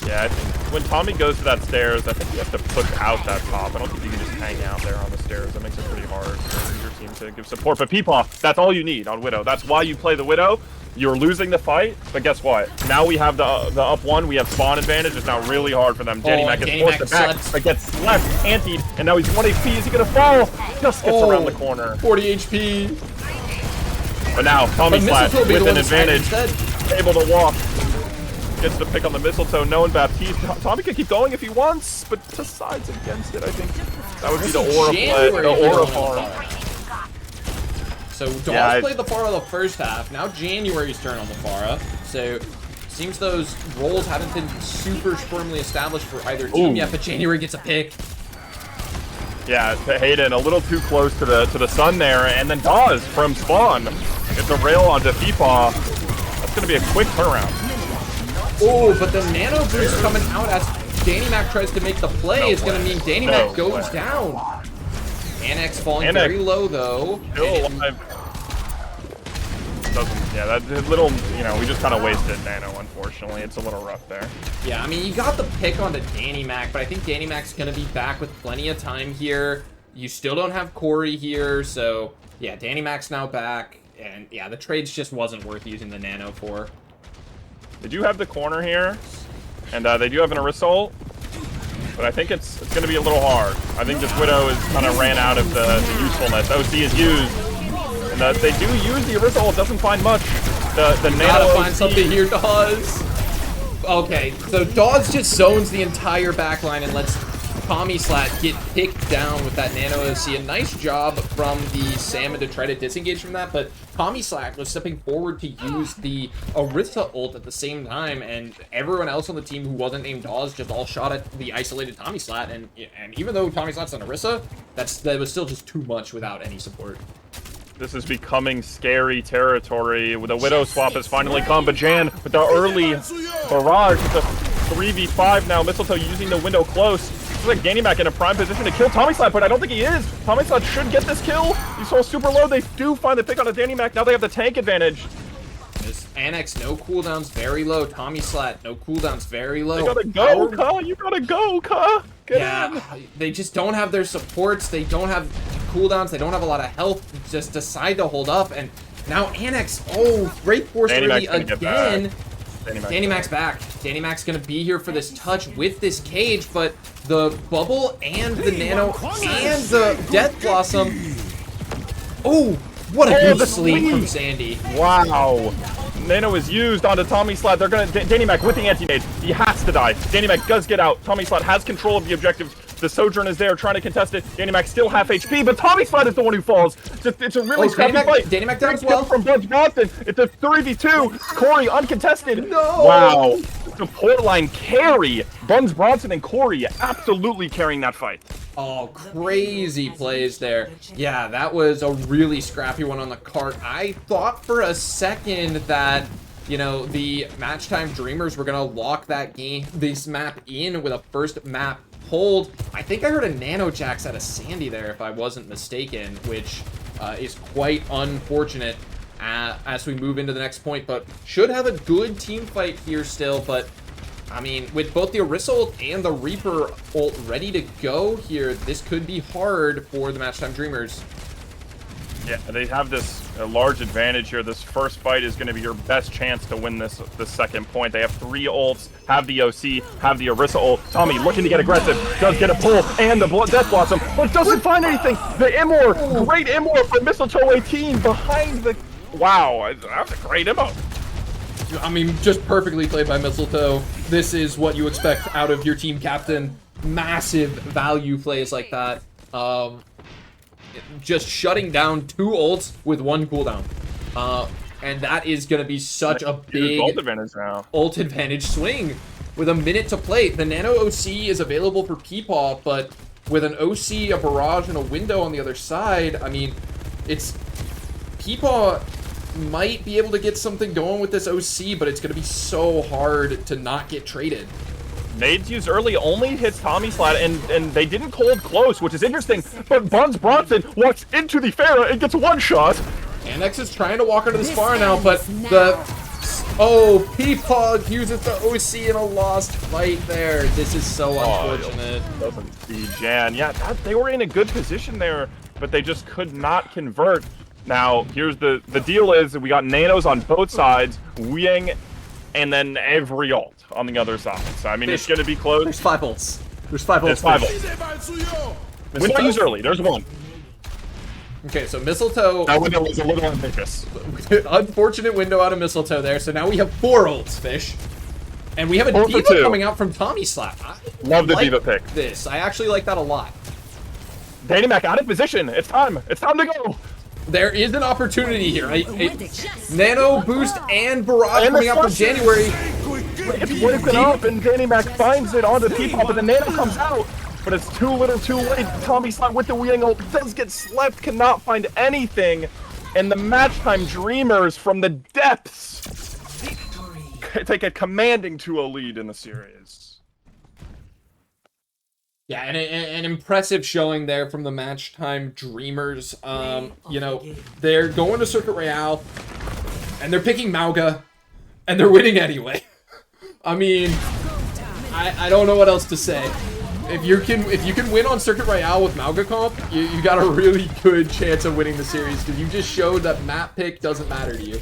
Yeah, I think when Tommy goes to that stairs, I think you have to push out that top. I don't think you can just hang out there on the stairs. That makes it pretty hard for your team to give support. But Peepaw, that's all you need on Widow. That's why you play the Widow. You're losing the fight, but guess what? Now we have the up one. We have spawn advantage. It's now really hard for them. Danny Mac gets forced to back, but gets left, antied, and now he's 1 HP. Is he gonna fall? Just gets around the corner. 40 HP. But now Tommy Slat with an advantage, able to walk. Gets the pick on the Mistletoe, knowing Baptiste. Tommy can keep going if he wants, but decides against it, I think. That would be the Aura play, the Aura farm. So Dawes played the Pharah the first half. Now January's turn on the Pharah. So seems those roles haven't been super firmly established for either team yet, but January gets a pick. Yeah, to Hayden, a little too close to the sun there, and then Dawes from spawn gets a rail onto Peepaw. That's gonna be a quick turnaround. Oh, but the nano boost coming out as Danny Mac tries to make the play is going to mean Danny Mac goes down. Annex falling very low, though. Still alive. Yeah, that little, we just kind of wasted nano, unfortunately. It's a little rough there. Yeah, I mean, you got the pick onto Danny Mac, but I think Danny Mac's going to be back with plenty of time here. You still don't have Corey here, so yeah, Danny Mac's now back. And yeah, the trades just wasn't worth using the nano for. They do have the corner here, and they do have an Orisa ult, but I think it's going to be a little hard. I think this Widow is kind of ran out of the usefulness. OC is used, and they do use the Orisa ult. Doesn't find much. The nano gotta find OC. something here, Dawes. Okay, so Dawes just zones the entire backline and lets Tommy Slat get picked down with that nano OC. A nice job from the Salmon to try to disengage from that, but Tommy Slat was stepping forward to use the Orisa ult at the same time, and everyone else on the team who wasn't named Dawes just all shot at the isolated Tommy Slat, and even though Tommy Slat's on Orisa, that was still just too much without any support. This is becoming scary territory. The Widow swap has finally come, but Jan with the early barrage with the 3v5 now. Mistletoe using the window close. Looks like Danny Mac in a prime position to kill Tommy Slat, but I don't think he is. Tommy Slat should get this kill. He's so super low. They do find the pick on a Danny Mac. Now they have the tank advantage. This Annex, no cooldowns, very low. Tommy Slat, no cooldowns, very low. You gotta go, Ka. You gotta go, Ka. Get in. They just don't have their supports. They don't have cooldowns. They don't have a lot of health. Just decide to hold up. And now Annex, great force early again. Danny Mac's back. Danny Mac's gonna be here for this touch with this cage, but the bubble and the nano and the Death Blossom. Oh, what a good sleep from Sandy. Wow. Nano is used onto Tommy Slat. They're gonna Danny Mac with the anti-nade. He has to die. Danny Mac does get out. Tommy Slat has control of the objective. The Sojourn is there trying to contest it. Danny Mac still half HP, but Tommy Slat is the one who falls. It's a really scrappy fight. Danny Mac down as well. From Bugs Boston. It's a 3v2. Corey uncontested. No. Wow. Support line carry. Buns Bronson and Corey absolutely carrying that fight. Oh, crazy plays there. Yeah, that was a really scrappy one on the cart. I thought for a second that you know, the Match Time Dreamers were going to lock this map in with a first map hold. I think I heard a Nano Jax out of Sandy there, if I wasn't mistaken, which is quite unfortunate as we move into the next point, but should have a good team fight here still. But I mean, with both the Orisa ult and the Reaper ult ready to go here, this could be hard for the Match Time Dreamers. Yeah, they have this large advantage here. This first fight is going to be your best chance to win this second point. They have 3 ults, have the OC, have the Orisa ult. Tommy looking to get aggressive, does get a pull, and the Death Blossom, but doesn't find anything. The Immor, great Immor for Mistletoe 18 behind the... Wow, that was a great Immor. I mean, just perfectly played by Mistletoe. This is what you expect out of your team captain. Massive value plays like that. Just shutting down 2 ults with 1 cooldown. And that is going to be such a big ult advantage swing. With a minute to play, the Nano OC is available for Peepaw, but with an OC, a barrage, and a window on the other side, I mean, it's... Peepaw might be able to get something going with this OC, but it's going to be so hard to not get traded. Nades used early only hits Tommy Slat, and they didn't cold close, which is interesting, but Buns Bronson walks into the Pharah and gets 1 shot. Annex is trying to walk into the spar now, but the... Oh, Peepaw uses the OC in a lost fight there. This is so unfortunate. Doesn't see Jan. Yeah, they were in a good position there, but they just could not convert. Now, here's the deal is we got nanos on both sides, Wuying, and then every ult on the other side. So, I mean, it's going to be close. There's 5 ults. There's 5 ults. 5 ults. We don't use early. There's 1. Okay, so Mistletoe... That window was a little ambitious. Unfortunate window out of Mistletoe there. So now we have 4 ults, Fish. And we have a D.Va coming out from Tommy Slap. Love the D.Va pick. This. I actually like that a lot. Danny Mac out of position. It's time. It's time to go. There is an opportunity here. Nano boost and barrage coming out from January. It's woken up and Danny Mac finds it onto Peepaw, but the Nano comes out. But it's too little too late. Tommy Slot with the Wuying ult does get slept, cannot find anything. And the Match Time Dreamers from the depths take a commanding 2-0 lead in the series. Yeah, and an impressive showing there from the Match Time Dreamers. You know, they're going to Circuit Royale, and they're picking Mauga, and they're winning anyway. I mean, I don't know what else to say. If you can win on Circuit Royale with Mauga comp, you got a really good chance of winning the series, because you just showed that map pick doesn't matter to you.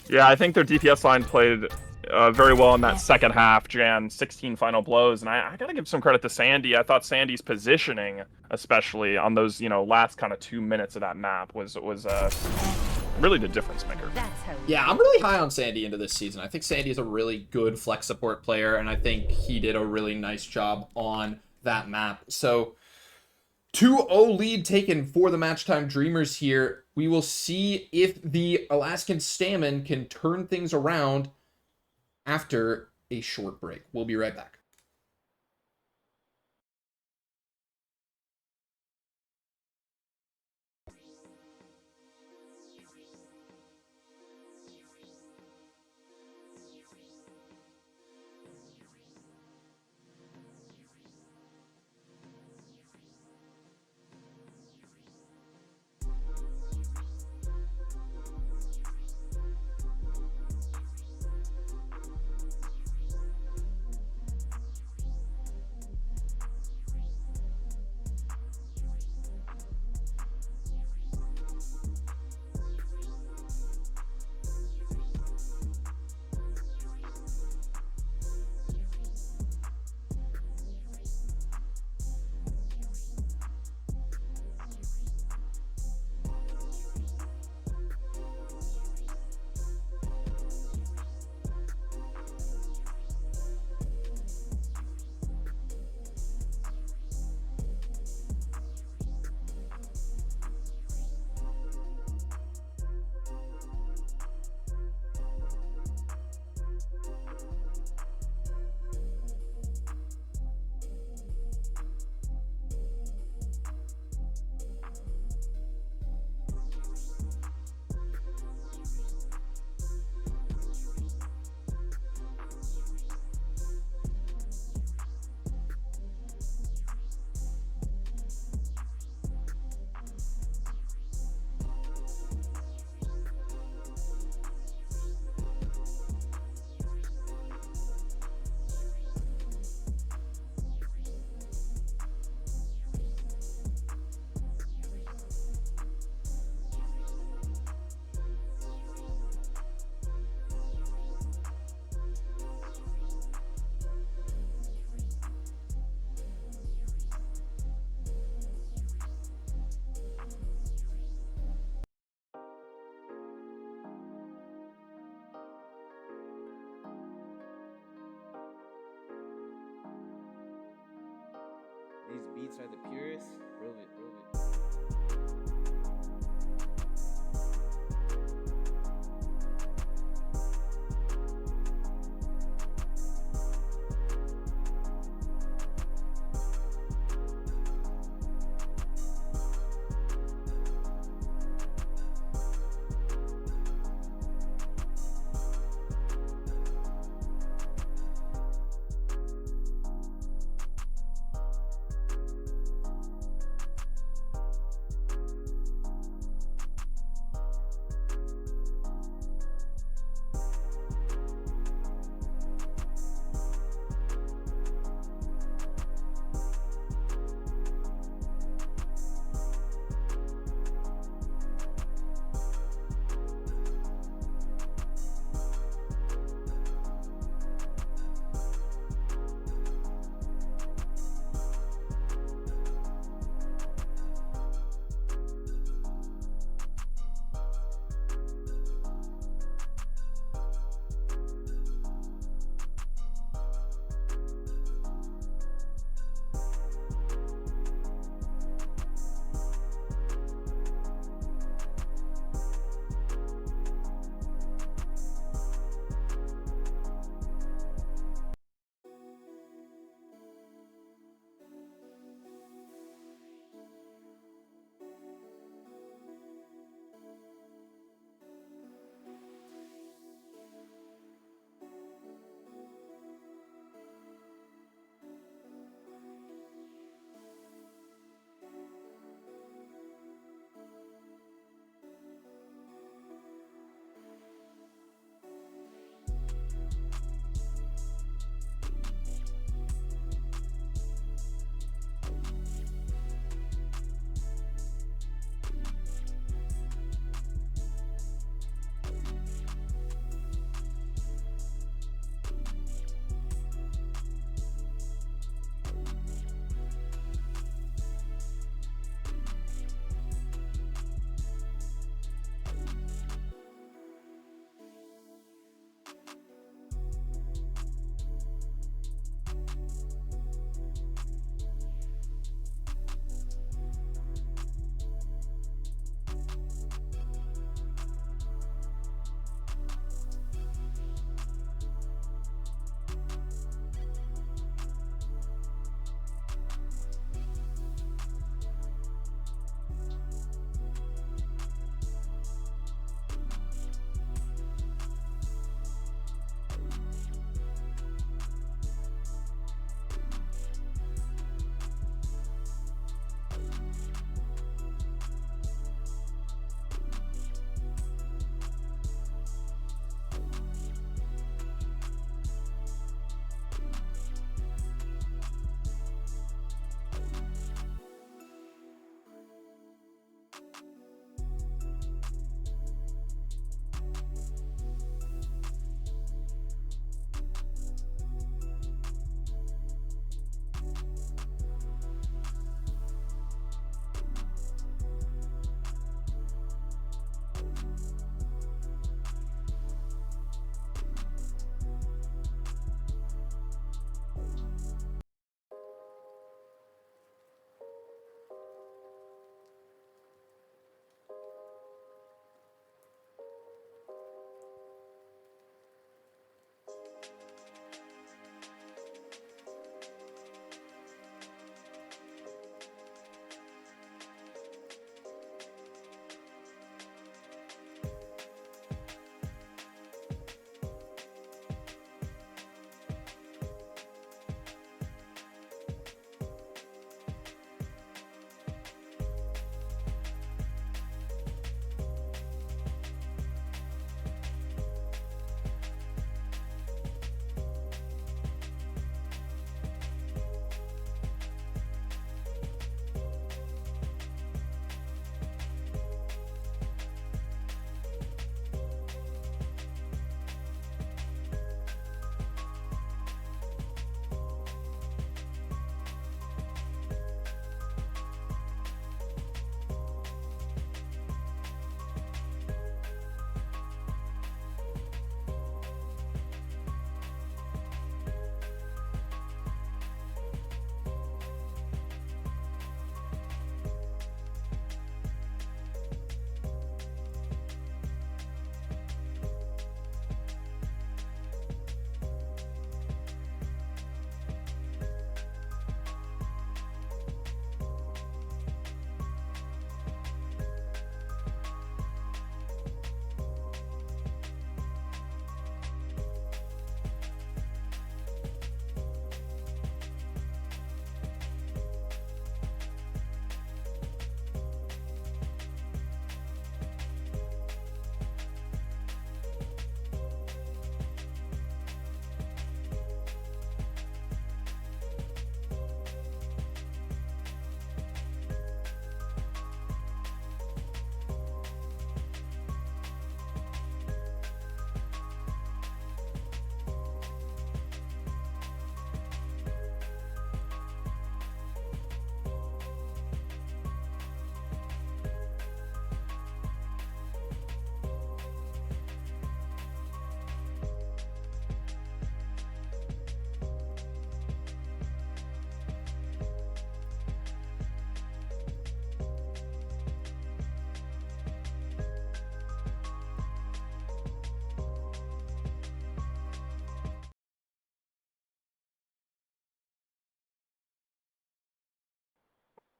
Yeah, I think their DPS line played very well in that second half. Jan 16 final blows, and I gotta give some credit to Sandy. I thought Sandy's positioning, especially on those last kind of 2 minutes of that map, was really the difference maker. Yeah, I'm really high on Sandy into this season. I think Sandy is a really good flex support player, and I think he did a really nice job on that map. So 2-0 lead taken for the Match Time Dreamers here. We will see if the Alaskan Salmon can turn things around after a short break. We'll be right back. beats are the purest, prove it, prove it.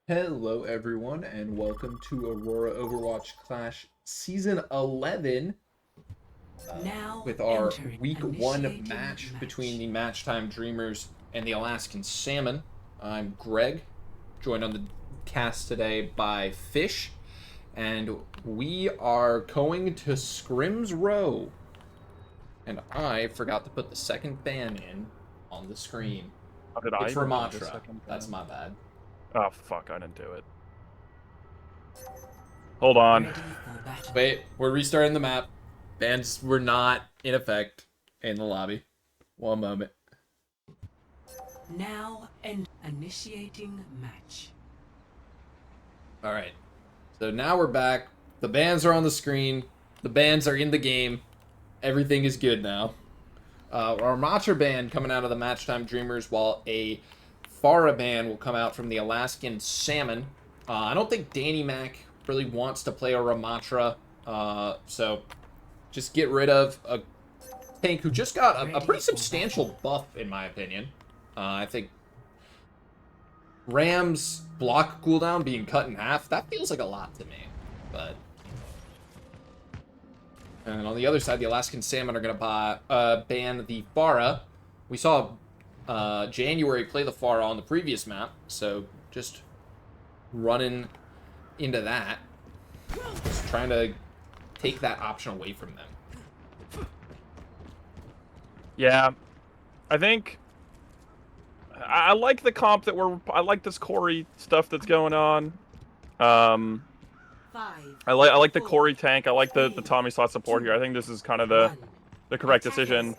Hello everyone and welcome to Aurora Overwatch Clash Season 11 with our Week 1 match between the Matchtime Dreamers and the Alaskan Salmon. I'm Greg, joined on the cast today by Fish, and we are going to Scrims Row. And I forgot to put the second ban in on the screen. How did It's I Ramatra. That's my bad. Oh, fuck, I didn't do it. Hold on. Wait, we're restarting the map. Bans were not in effect in the lobby. One moment. Now and initiating match. Alright. So now we're back. The bans are on the screen. The bans are in the game. Everything is good now. Our Matra ban coming out of the Matchtime Dreamers, while a Farah ban will come out from the Alaskan Salmon. I don't think Danny Mac really wants to play a Ramatra, so just get rid of a tank who just got a pretty substantial buff, in my opinion. I think Ram's block cooldown being cut in half, that feels like a lot to me, but... And on the other side, the Alaskan Salmon are going to ban the Farah. We saw January play the Farah on the previous map, so just running into that. Just trying to take that option away from them. Yeah, I think I like the comp that I like this Corey stuff that's going on. I like the Corey tank. I like the Tommy slot support here. I think this is kind of the correct decision.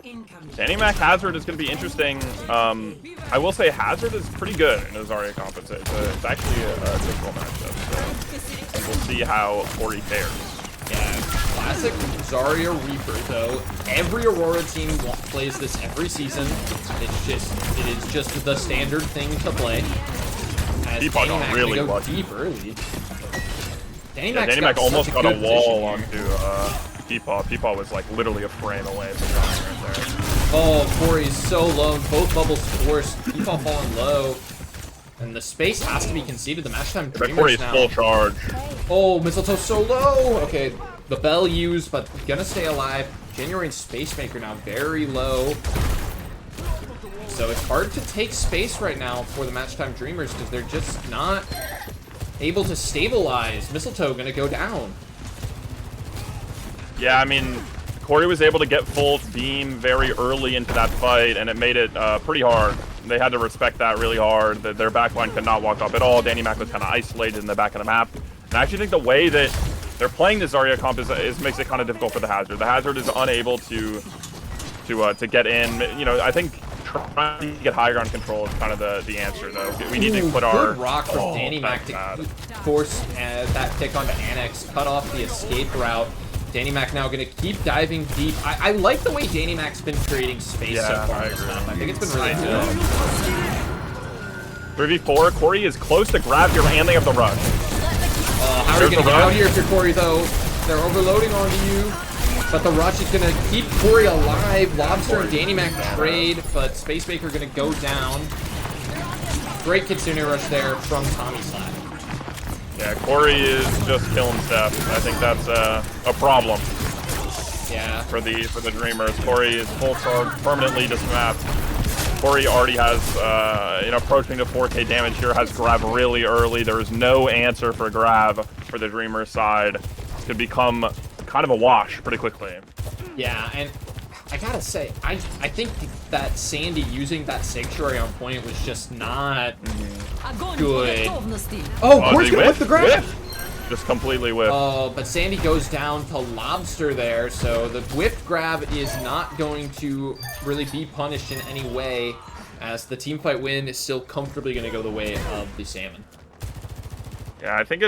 Danny Mac Hazard is going to be interesting. I will say Hazard is pretty good in the Zarya comp. It's actually a difficult matchup, so we'll see how Corey fares. Yeah, classic Zarya Reaper, though. Every Aurora team plays this every season. It is just the standard thing to play. As People Danny Mac really go lucky. deep early. Danny Mac almost got a wall onto Peepaw. Peepaw. Peepaw was like literally a frame away from dying right there. Oh, Corey's so low. Both bubbles forced. Peepaw falling low. And the space has to be conceded. The Matchtime Dreamers Corey's now. full charge. Oh, Mistletoe so low. Okay, the bell used, but gonna stay alive. January and Space Maker now very low. So it's hard to take space right now for the Matchtime Dreamers because they're just not able to stabilize. Mistletoe gonna go down. Yeah, I mean, Corey was able to get full beam very early into that fight, and it made it pretty hard. They had to respect that really hard. Their backline could not walk up at all. Danny Mac was kind of isolated in the back of the map. And I actually think the way that they're playing the Zarya comp makes it kind of difficult for the Hazard. The Hazard is unable to get in. You know, I think trying to get high ground control is kind of the answer, though. We need to put our... Good rock from Danny Mac to force that pick onto Annex, cut off the escape route. Danny Mac now going to keep diving deep. I like the way Danny Mac's been creating space so far in this map. I think it's been really good. 3v4, Corey is close to grab here, and they have the rush. How are you going to get out here if you're Corey, though? They're overloading onto you. But the rush is going to keep Corey alive. Lobster and Danny Mac trade, but Space Maker going to go down. Great Kitsune rush there from Tommy Slack. Yeah, Corey is just killing Steph. I think that's a problem. Yeah. For the Dreamers. Corey is full charge, permanently dismapped. Corey already has, approaching to 4K damage here, has grab really early. There is no answer for grab for the Dreamer side. This could become kind of a wash pretty quickly. Yeah, and I gotta say, I think that Sandy using that Sanctuary on point was just not good. Oh, Corey's gonna whip the grab! Just completely whipped. Oh, but Sandy goes down to Lobster there, so the whipped grab is not going to really be punished in any way, as the teamfight win is still comfortably going to go the way of the Salmon. Yeah, I think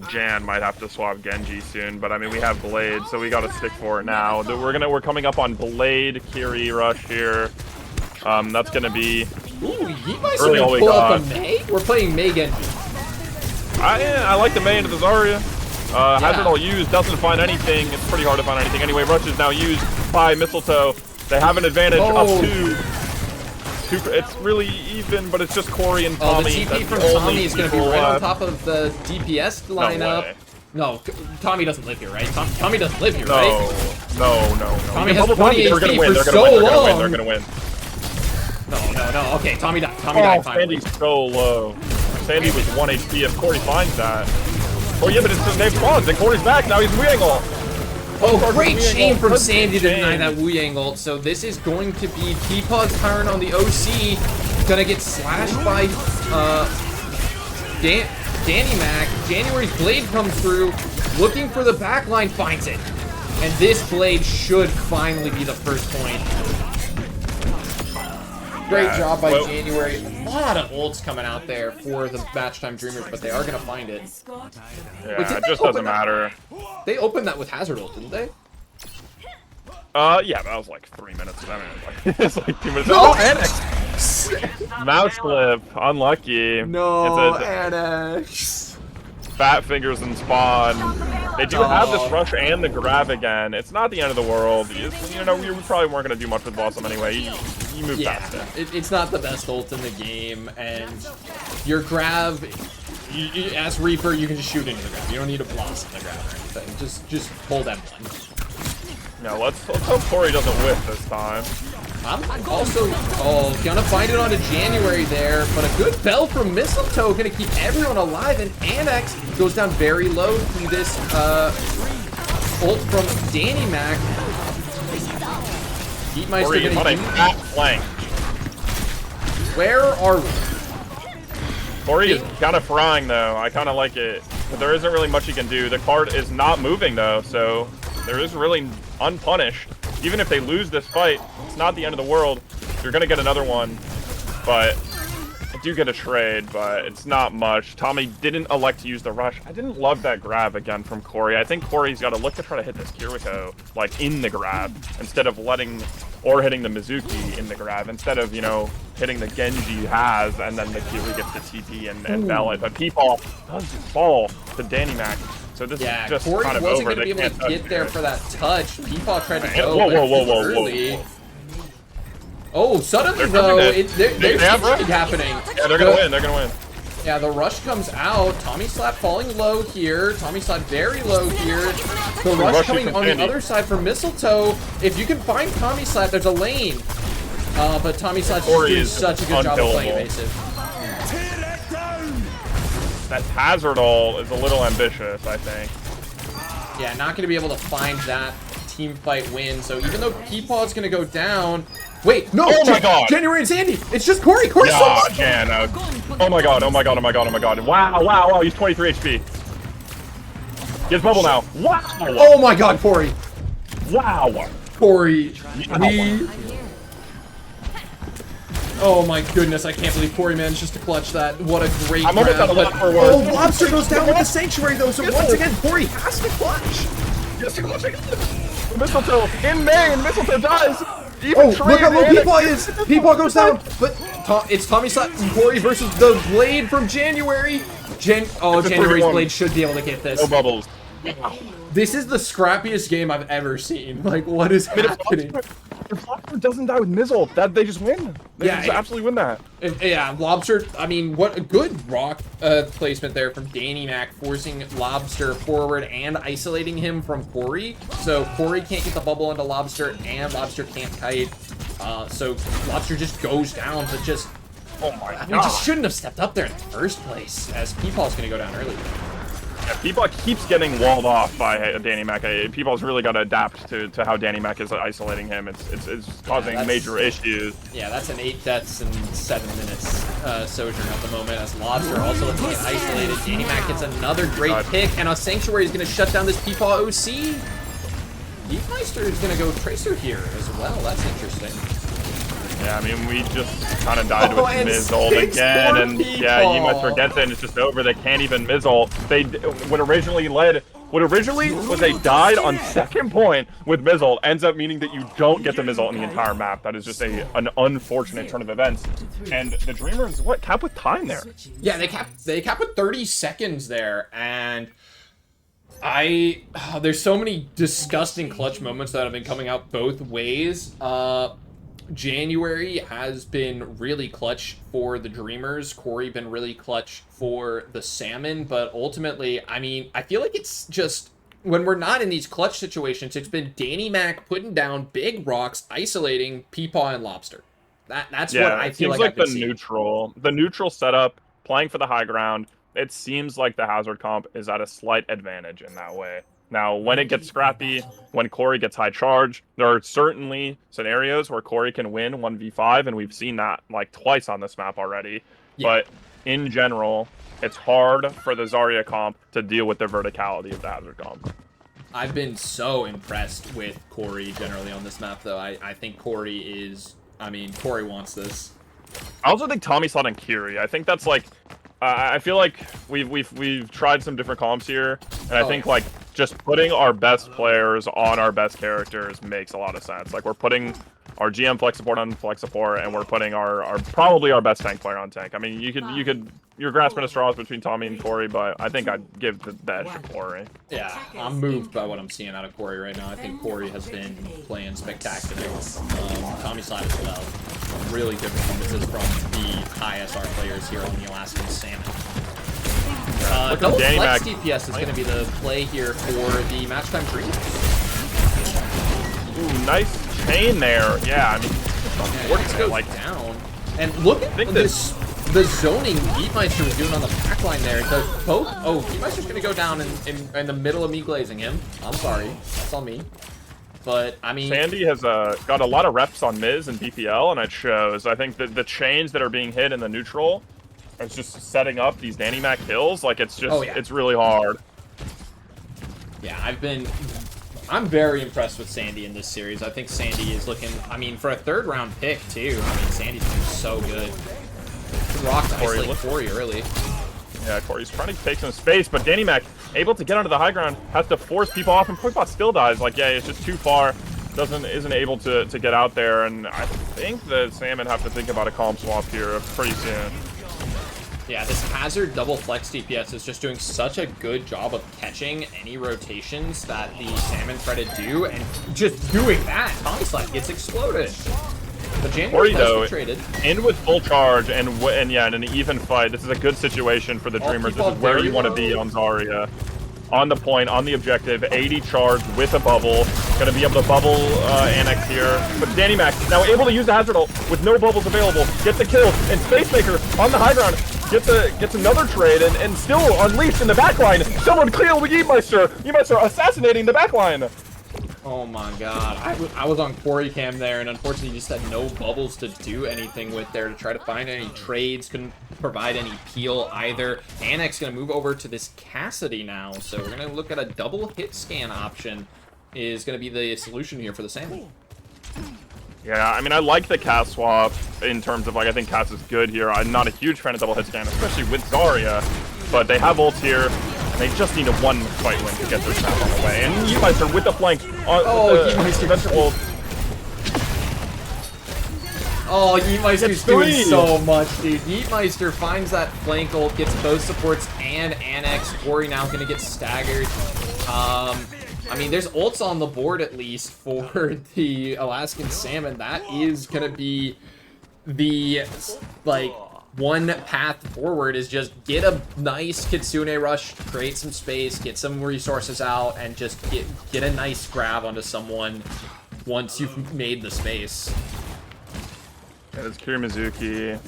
Jan might have to swap Genji soon, but I mean we have Blade, so we got to stick for it now. We're coming up on Blade Kiri rush here. That's gonna be Ooh, he might really all we pull up got. a Mei. We're playing Mei Genji. I like the Mei into the Zarya. Hazard all used, doesn't find anything. It's pretty hard to find anything. Anyway, rush is now used by Mistletoe. They have an advantage up to it's really even, but it's just Corey and Oh, Tommy. the TP from That's the Tommy only is going to be people right on left. top of the DPS No lineup. way. No, Tommy doesn't live here, right? Tommy doesn't live here, No, right? no. Tommy You has can bubble 20 They're gonna HP win. for They're so gonna win. long. They're gonna win. No. Okay, Tommy died. Tommy Oh, died finally. Sandy's so low. Sandy was 1 HP if Corey finds that. Oh yeah, but it's they've spawned. And Corey's back. Now he's Wu-Yang ult. Oh, great chain from Good Sandy to deny chain. that Wu-Yang ult. So this is going to be Peapod's turn on the OC. Gonna get slashed by Danny Mac. January's blade comes through, looking for the backline, finds it. And this blade should finally be the first point. Great Yeah, job by well- January. A lot of ults coming out there for the Match Time Dreamers, but they are gonna find it. Yeah, Wait, did it they just open doesn't that? matter. They opened that with Hazard ult, didn't they? Yeah, that was like 3 minutes. I mean, it's like 2 minutes. No! Oh, Annex! Mouse flip. Unlucky. No, It's a Annex. fat fingers and spawn. They do have this Oh. rush and the grab again. It's not the end of the world. You know, we probably weren't going to do much with Blossom anyway. You moved Yeah, past it. it's not the best ult in the game, and your grab, as Reaper, you can just shoot into the grab. You don't need to blossom the grab or anything. Just hold M1. Yeah, let's hope Corey doesn't whiff this time. I'm also, gonna find it onto January there, but a good bell from Mistletoe gonna keep everyone alive, and Annex goes down very low through this ult from Danny Mac. Heatmeister Corey is on gonna a use. fat flank. Where are we? Corey is kind of frying though. I kind of like it, but there isn't really much he can do. The card is not moving though, so there is really unpunished. Even if they lose this fight, it's not the end of the world. You're gonna get another one, but I do get a trade, but it's not much. Tommy didn't elect to use the rush. I didn't love that grab again from Corey. I think Corey's got to look to try to hit this Kiriko like in the grab instead of hitting the Mizuki in the grab instead of, you know, hitting the Genji has and then the Kiri gets the TP and bell it. But Peepaw does fall to Danny Mac. So this Yeah, is just Corey kind of wasn't over. going to be They able to can't get touch there it. for that touch. Peepaw tried to Man, go, whoa, but whoa, whoa, too whoa, early. whoa. Oh, suddenly They're though, coming in. there's They have something rush. happening. Yeah, they're gonna win. They're gonna win. Yeah, the rush comes out. Tommy Slap falling low here. Tommy Slap very low here. The rush rush coming is on the Sandy. other side for Mistletoe. If you can find Tommy Slap, there's a lane. But Tommy Slap's just Corey doing is such a good job of playing unkillable. evasive. That Hazard ult is a little ambitious, I think. Yeah, not going to be able to find that team fight win. So even though Peepaw's going to go down... Wait, no! Oh my God. January and Sandy! It's just Corey! Corey's so Yeah, lucky! Jan. Oh my god, oh my god, oh my god, oh my god. Wow, he's 23 HP. Gets bubble now. Wow! Oh my god, Corey! Wow! Corey, Yeah. we... Oh my goodness, I can't believe Corey managed just to clutch that. What a great I'm almost grab, at a but- loss for words. Oh, Lobster goes down with the Sanctuary though, so once again, Corey has to clutch! Yes, Mistletoe in main! Mistletoe dies! Even Oh, look how low Trey Peepaw is! Peepaw goes down, but it's Tommy Slap and Corey versus the Blade from January. January's 3v1. Blade should be able to get this. No bubbles. This is the scrappiest game I've ever seen. Like, what is happening? If Lobster doesn't die with Mizzle, they just win. They Yeah, just absolutely win that. Yeah, Lobster, I mean, what a good rock placement there from Danny Mac, forcing Lobster forward and isolating him from Corey. So Corey can't get the bubble into Lobster, and Lobster can't kite. So Lobster just goes down, but just... Oh my god. We just shouldn't have stepped up there in the first place, as Peepaw's going to go down early. Yeah, Peepaw keeps getting walled off by Danny Mac. Peepaw's really got to adapt to how Danny Mac is isolating him. It's causing that's- major issues. Yeah, that's an 8 deaths in 7 minutes sojourn at the moment, as Lobster also looks like isolated. Danny Mac gets another great God. pick, and a Sanctuary is going to shut down this Peepaw OC. Heatmeister is going to go Tracer here as well. That's interesting. Yeah, I mean, we just kind of died Oh, with and Mizzle 6 again, more and yeah, people. Heatmeister gets it, and it's just over. They can't even Mizzle. What originally was a died on second point with Mizzle ends up meaning that you don't get the Mizzle in the entire map. That is just an unfortunate turn of events. And the Dreamers, cap with time there? Yeah, they cap with 30 seconds there, and there's so many disgusting clutch moments that have been coming out both ways. January has been really clutch for the Dreamers. Corey been really clutch for the Salmon. But ultimately, I mean, I feel like it's just when we're not in these clutch situations, it's been Danny Mac putting down big rocks, isolating Peepaw and Lobster. That's what I feel like I've been seeing. The neutral setup, playing for the high ground. It seems like the Hazard comp is at a slight advantage in that way. Now, when it gets scrappy, when Corey gets high charge, there are certainly scenarios where Corey can win 1v5, and we've seen that like twice on this map already. Yeah. But in general, it's hard for the Zarya comp to deal with the verticality of the Hazard comp. I've been so impressed with Corey generally on this map, though. I think Corey is... I mean, Corey wants this. I also think Tommy slot and Kiri. I think that's like... I feel like we've tried some different comps here, and I think like just putting our best players on our best characters makes a lot of sense. Like we're putting our GM flex support on flex support, and we're putting our probably our best tank player on tank. I mean, you're grasping at straws between Tommy and Corey, but I think I'd give the edge to Corey. Yeah, I'm moved by what I'm seeing out of Corey right now. I think Corey has been playing spectacular. Tommy side as well. Really good performances from the high SR players here on the Alaskan Salmon. Double flex DPS is going to be the play here for the match time Dreamers. Ooh, nice chain there. Yeah, I mean, let's go like down. And look at this. The zoning Beatmeister was doing on the backline there. It does both. Oh, Beatmeister's going to go down in the middle of me glazing him. I'm sorry. That's on me. But, I mean... Sandy has got a lot of reps on Miz and BPL, and it shows. I think that the chains that are being hit in the neutral are just setting up these Danny Mac kills. Like, it's just... It's really hard. Yeah, I'm very impressed with Sandy in this series. I think Sandy is looking... I mean, for a third-round pick, too. I mean, Sandy's been so good. Rock to isolate Corey early. Yeah, Corey's trying to take some space, but Danny Mac able to get onto the high ground, has to force people off, and Quickbot still dies. Like, yeah, it's just too far. Isn't able to get out there, and I think the Salmon have to think about a calm swap here pretty soon. Yeah, this Hazard double flex DPS is just doing such a good job of catching any rotations that the Salmon try to do, and just doing that, Tommy Slap gets exploded. But January though, traded. In with full charge, and yeah, in an even fight, this is a good situation for the Dreamers. This is where you want to be on Zarya. On the point, on the objective, 80 charge with a bubble. Gonna be able to bubble Annex here. But Danny Mac now able to use the Hazard ult with no bubbles available. Gets the kill, and Spacemaker on the high ground gets another trade, and still unleashed in the backline. Someone clear with Yeemeister. Yeemeister assassinating the backline. Oh my god. I was on Corey cam there, and unfortunately just had no bubbles to do anything with there to try to find any trades. Couldn't provide any peel either. Annex going to move over to this Cassidy now, so we're going to look at a double hit scan option is going to be the solution here for the Salmon. Yeah, I mean, I like the Cass swap in terms of, like, I think Cass is good here. I'm not a huge fan of double hit scan, especially with Zarya, but they have ults here. They just need a one fight win to get their snap on the way. And Yeemeister with the flank on Yeemeister ult. Oh, Yeemeister's doing so much, dude. Yeemeister finds that flank ult, gets both supports and Annex. Corey now gonna get staggered. I mean, there's ults on the board at least for the Alaskan Salmon. That is gonna be the, like, one path forward is just get a nice Kitsune rush, create some space, get some resources out, and just get a nice grab onto someone once you've made the space. Yeah, it's Kiri Mizuki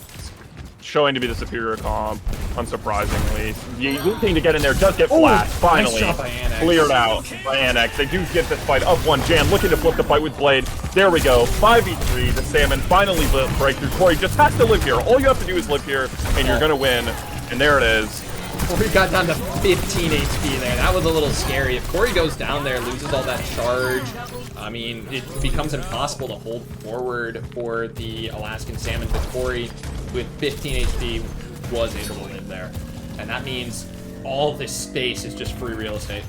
showing to be the superior comp, unsurprisingly. The thing to get in there does get flashed, finally. Nice cleared out by Annex. They do get this fight up one. Jam looking to flip the fight with Blade. There we go. 5v3. The Salmon finally break through. Corey just has to live here. All you have to do is live here, and you're going to win. And there it is. Corey got down to 15 HP there. That was a little scary. If Corey goes down there, loses all that charge, I mean, it becomes impossible to hold forward for the Alaskan Salmon. But Corey, with 15 HP, was able to live there. And that means all this space is just free real estate.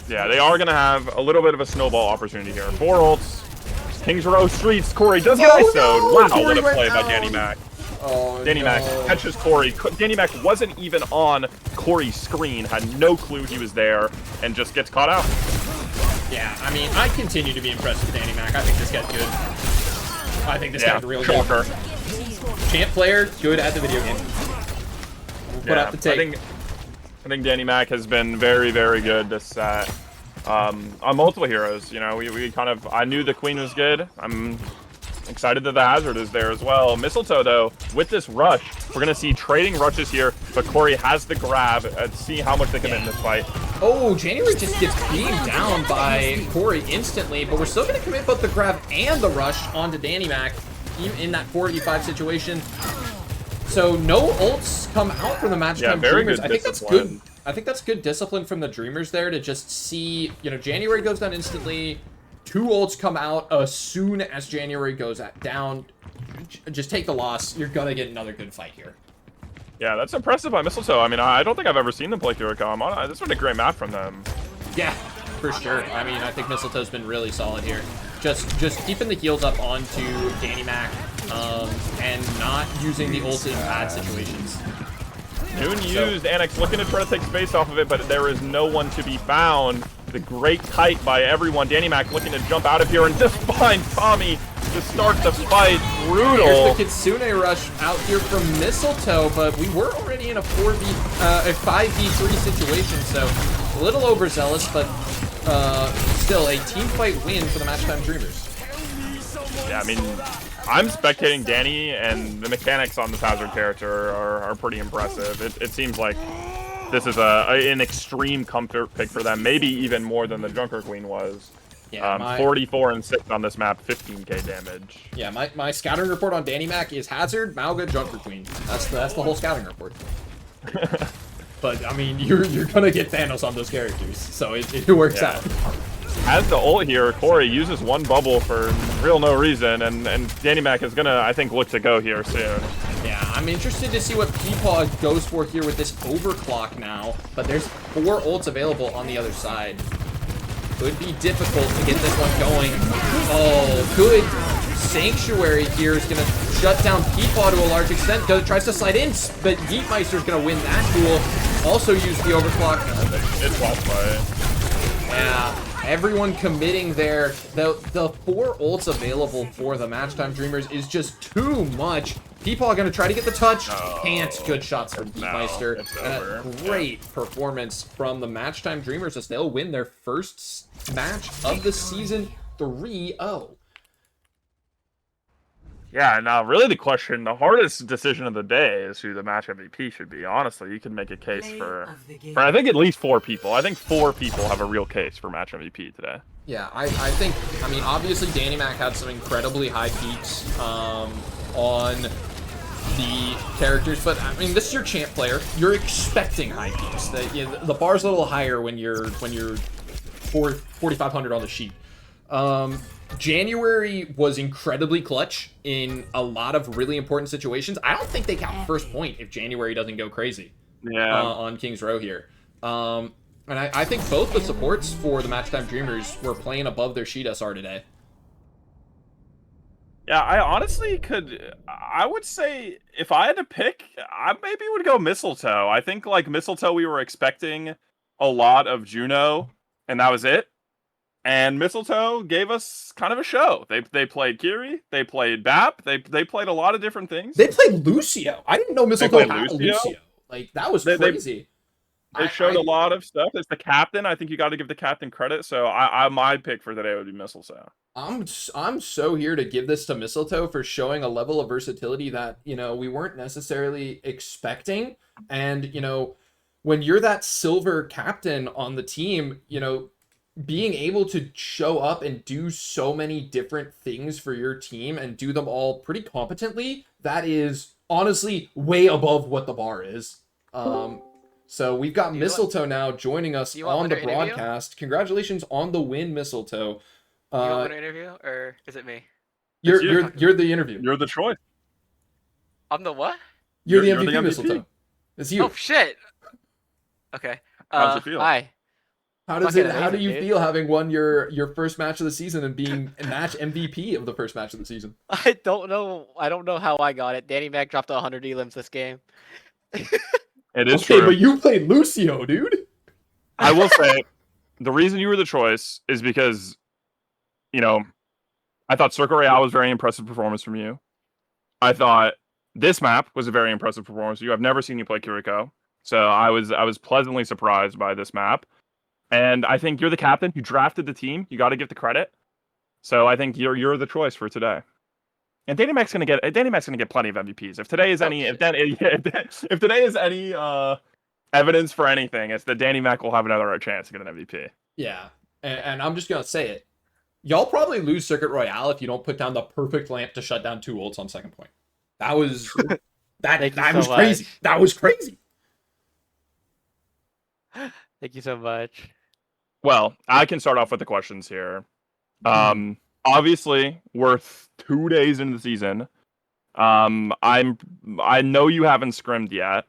Yeah, they are going to have a little bit of a snowball opportunity here. 4 ults. Kings Row Streets. Corey does get ISO'd. Wow, what a play by Danny Mac. Danny Mac catches Corey. Danny Mac wasn't even on Corey's screen, had no clue he was there, and just gets caught out. Yeah, I mean, I continue to be impressed with Danny Mac. I think this guy's good. I think this Yeah, guy's real shocker. good. Champ player, good at the video game. We'll put out the take. I think Danny Mac has been very, very good this set. On multiple heroes, you know, we kind of, I knew the Queen was good. I'm excited that the Hazard is there as well. Mistletoe, though, with this rush, we're going to see trading rushes here, but Corey has the grab. Let's see how much they commit in this fight. Oh, January just gets beamed down by Corey instantly, but we're still going to commit both the grab and the rush onto Danny Mac in that 4v5 situation. So no ults come out from the Matchtime Dreamers. I think that's good. I think that's good discipline from the Dreamers there to just see, you know, January goes down instantly. 2 ults come out as soon as January goes down. Just take the loss. You're going to get another good fight here. Yeah, that's impressive by Mistletoe. I mean, I don't think I've ever seen them play Kuricom. This was a great match from them. Yeah, for sure. I mean, I think Mistletoe's been really solid here. Just keeping the heals up onto Danny Mac and not using the ult in bad situations. Noon used, Annex looking to try to take space off of it, but there is no one to be found. The great kite by everyone. Danny Mac looking to jump out of here and just find Tommy to start the fight. Brutal. Here's the Kitsune rush out here from Mistletoe, but we were already in a 5v3 situation, so a little overzealous, but still a team fight win for the Matchtime Dreamers. Yeah, I mean, I'm spectating Danny, and the mechanics on this Hazard character are pretty impressive. It seems like this is an extreme comfort pick for them, maybe even more than the Junker Queen was. Yeah, 44 and 6 on this map, 15k damage. Yeah, my scouting report on Danny Mac is Hazard, Mauga, Junker Queen. That's the whole scouting report. But I mean, you're gonna get Thanos on those characters, so it works out. As the ult here, Corey uses one bubble for real no reason, and Danny Mac is gonna, I think, look to go here soon. Yeah, I'm interested to see what Peepaw goes for here with this overclock now, but there's 4 ults available on the other side. Could be difficult to get this one going. Oh, good. Sanctuary here is going to shut down Peepaw to a large extent. Tries to slide in, but Yeetmeister's going to win that duel. Also use the overclock. It's lost by it. Yeah, everyone committing there. The 4 ults available for the Matchtime Dreamers is just too much. Peepaw going to try to get the touch. Can't. Good shots from Yeetmeister. And a great performance from the Matchtime Dreamers as they'll win their first match of the season 3-0. Yeah, now really the question, the hardest decision of the day is who the match MVP should be. Honestly, you can make a case for I think at least 4 people. I think 4 people have a real case for match MVP today. Yeah, I think, I mean, obviously Danny Mac had some incredibly high peaks on the characters, but I mean, this is your champ player. You're expecting high peaks. The bar's a little higher when you're 4,500 on the sheet. January was incredibly clutch in a lot of really important situations. I don't think they count first point if January doesn't go crazy on King's Row here. And I think both the supports for the Matchtime Dreamers were playing above their sheet SR today. Yeah, I honestly I would say if I had to pick, I maybe would go Mistletoe. I think like Mistletoe, we were expecting a lot of Juno, and that was it. And Mistletoe gave us kind of a show. They played Kiri, they played Bap, they played a lot of different things. They played Lucio. I didn't know Mistletoe had Lucio. Like, that was crazy. They showed a lot of stuff. It's the captain. I think you got to give the captain credit. So my pick for today would be Mistletoe. I'm so here to give this to Mistletoe for showing a level of versatility that, you know, we weren't necessarily expecting. And, you know, when you're that silver captain on the team, you know, being able to show up and do so many different things for your team and do them all pretty competently, that is honestly way above what the bar is. So we've got Mistletoe now joining us on the broadcast. Interview? Congratulations on the win, Mistletoe. You want an interview, or is it me? You're the interview. You're the choice. I'm the what? You're the MVP, Mistletoe. It's you. Oh shit. Okay. How's it feel? Hi. How do you feel having won your first match of the season and being match MVP of the first match of the season? I don't know how I got it. Danny Mac dropped 100 elims this game. It is true. But you played Lucio, dude. I will say, the reason you were the choice is because, you know, I thought Circle Royale was very impressive performance from you. I thought this map was a very impressive performance. You have never seen you play Kiriko, so I was pleasantly surprised by this map. And I think you're the captain. You drafted the team. You got to give the credit. So I think you're the choice for today. And Danny Mac's gonna get plenty of MVPs. If today is any if today is any evidence for anything, it's that Danny Mac will have another chance to get an MVP. Yeah, and I'm just gonna say it. Y'all probably lose Circuit Royale if you don't put down the perfect lamp to shut down 2 ults on second point. That was Thank you that so was crazy. much. That was crazy. Thank you so much. Well, I can start off with the questions here. Obviously, we're 2 days into the season. I know you haven't scrimmed yet.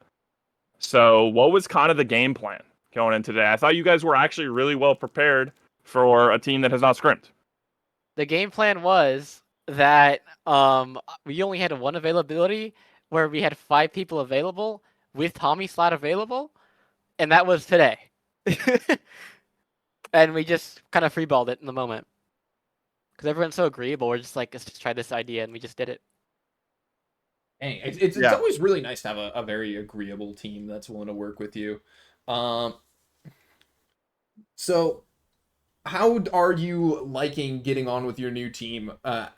So, what was kind of the game plan going in today? I thought you guys were actually really well prepared for a team that has not scrimmed. The game plan was that we only had one availability where we had 5 people available with Tommy slot available, and that was today. And we just kind of freeballed it in the moment. Because everyone's so agreeable, we're just like, let's just try this idea, and we just did it. Hey, it's always really nice to have a very agreeable team that's willing to work with you. So how are you liking getting on with your new team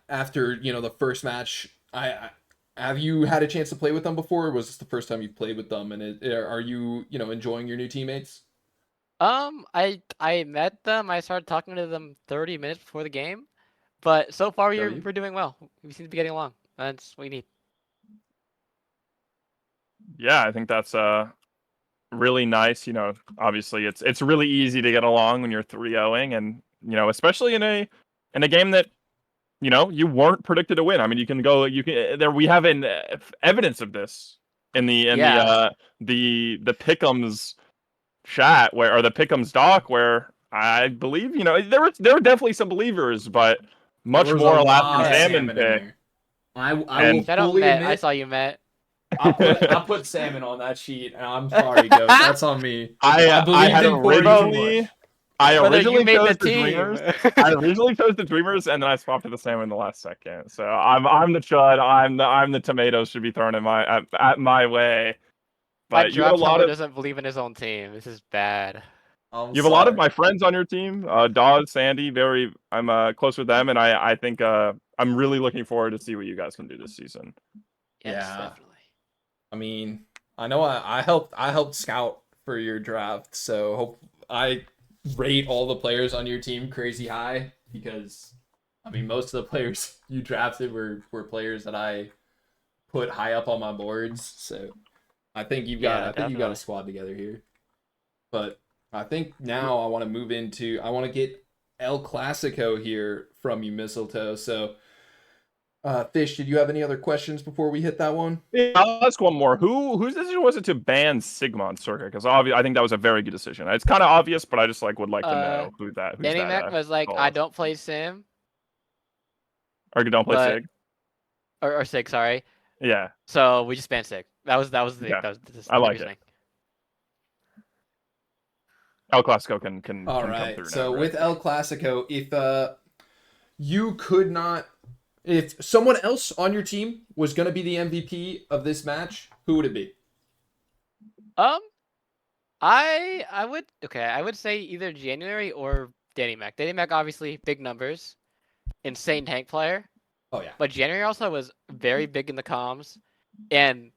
after, the first match? Have you had a chance to play with them before, or was this the first time you've played with them? And are you, enjoying your new teammates? I met them. I started talking to them 30 minutes before the game, but so far we're doing well. We seem to be getting along. That's what we need. Yeah, I think that's really nice. Obviously it's really easy to get along when you're 3-0ing, and especially in a game that you weren't predicted to win. I mean, we have evidence of this in the Pick'ems chat or the Pick'ems doc, where I believe there were definitely some believers, but much more Alaskan Salmon pick. I will Shout out fully Matt. admit, I saw you, Matt. I put Salmon on that sheet, and I'm sorry, Ghost. That's on me. I believed in Corey too much. I Brother, originally you made chose the the team. Dreamers. I originally chose the Dreamers, and then I swapped to the Salmon in the last second. So I'm the chud. I'm the tomatoes should be thrown at my way. My But you have a draft lot hunter of doesn't believe in his own team. This is bad. I'm you have a lot of sorry. my friends on your team. Dawes, Sandy, I'm close with them, and I think I'm really looking forward to see what you guys can do this season. Yes, Yeah. definitely. I mean, I know I helped scout for your draft, so hope I rate all the players on your team crazy high, because I mean most of the players you drafted were players that I put high up on my boards. So I think you've got a squad together here. But I think now I want to get El Clasico here from you, Mistletoe. So Fish, did you have any other questions before we hit that one? Yeah, I'll ask one more. Whose decision was it to ban Sigma on Circuit? Because I think that was a very good decision. It's kind of obvious, but I just would like to know who's Danny that. Mac was like, I don't play Sim. Or don't play Sig. Or Sig, sorry. Yeah. So we just banned Sig. That was the I like reasoning. it. El Clasico can All come right. through now. So right? with El Clasico, if someone else on your team was going to be the MVP of this match, who would it be? I would say either January or Danny Mac. Danny Mac, obviously big numbers, insane tank player. Oh yeah. But January also was very big in the comms, and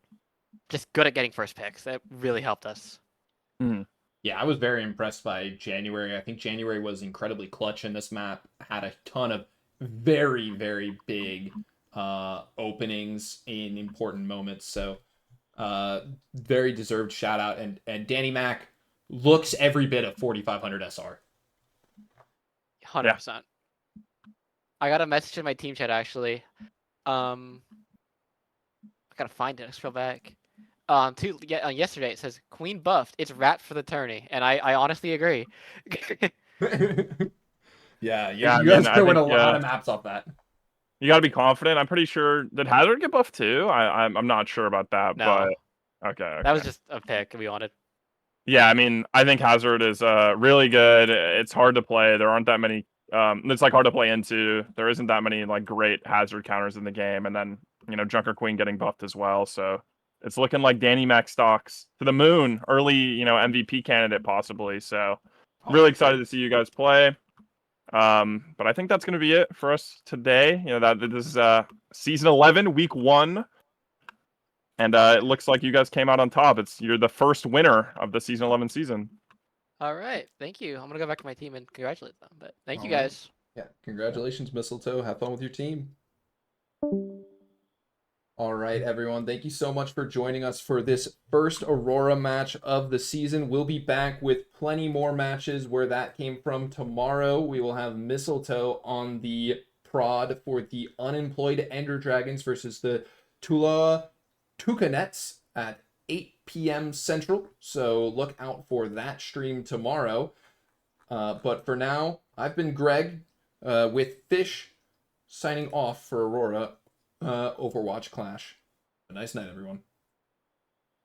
just good at getting first picks. That really helped us. Mm-hmm. Yeah, I was very impressed by January. I think January was incredibly clutch in this map. Had a ton of very, very big openings in important moments. So very deserved shout out. And Danny Mac looks every bit of 4500 SR. 100%. I got a message in my team chat actually. I gotta find it. I scroll back. Yesterday it says Queen buffed. It's wrapped for the tourney, and I honestly agree. Yeah, you I guys mean, could win a lot of maps off that. You got to be confident. I'm pretty sure did Hazard get buffed too. I'm not sure about that, No. but okay. That was just a pick we wanted. Yeah, I mean, I think Hazard is really good. It's hard to play. There aren't that many It's like hard to play into. There isn't that many like great hazard counters in the game, and then Junker Queen getting buffed as well. So it's looking like Danny Mac stocks to the moon, early MVP candidate possibly. So really excited to see you guys play. But I think that's going to be it for us today. That this is season 11, week 1. And it looks like you guys came out on top. You're the first winner of the season 11 season. All right, thank you. I'm gonna go back to my team and congratulate them. But thank you All right. guys. Yeah, congratulations, Mistletoe. Have fun with your team. All right, everyone. Thank you so much for joining us for this first Aurora match of the season. We'll be back with plenty more matches where that came from tomorrow. We will have Mistletoe on the prod for the unemployed Ender Dragons versus the Tula Toucanets at 8 p.m. Central. So look out for that stream tomorrow. But for now, I've been Greg with Fish signing off for Aurora Overwatch Clash. A nice night, everyone.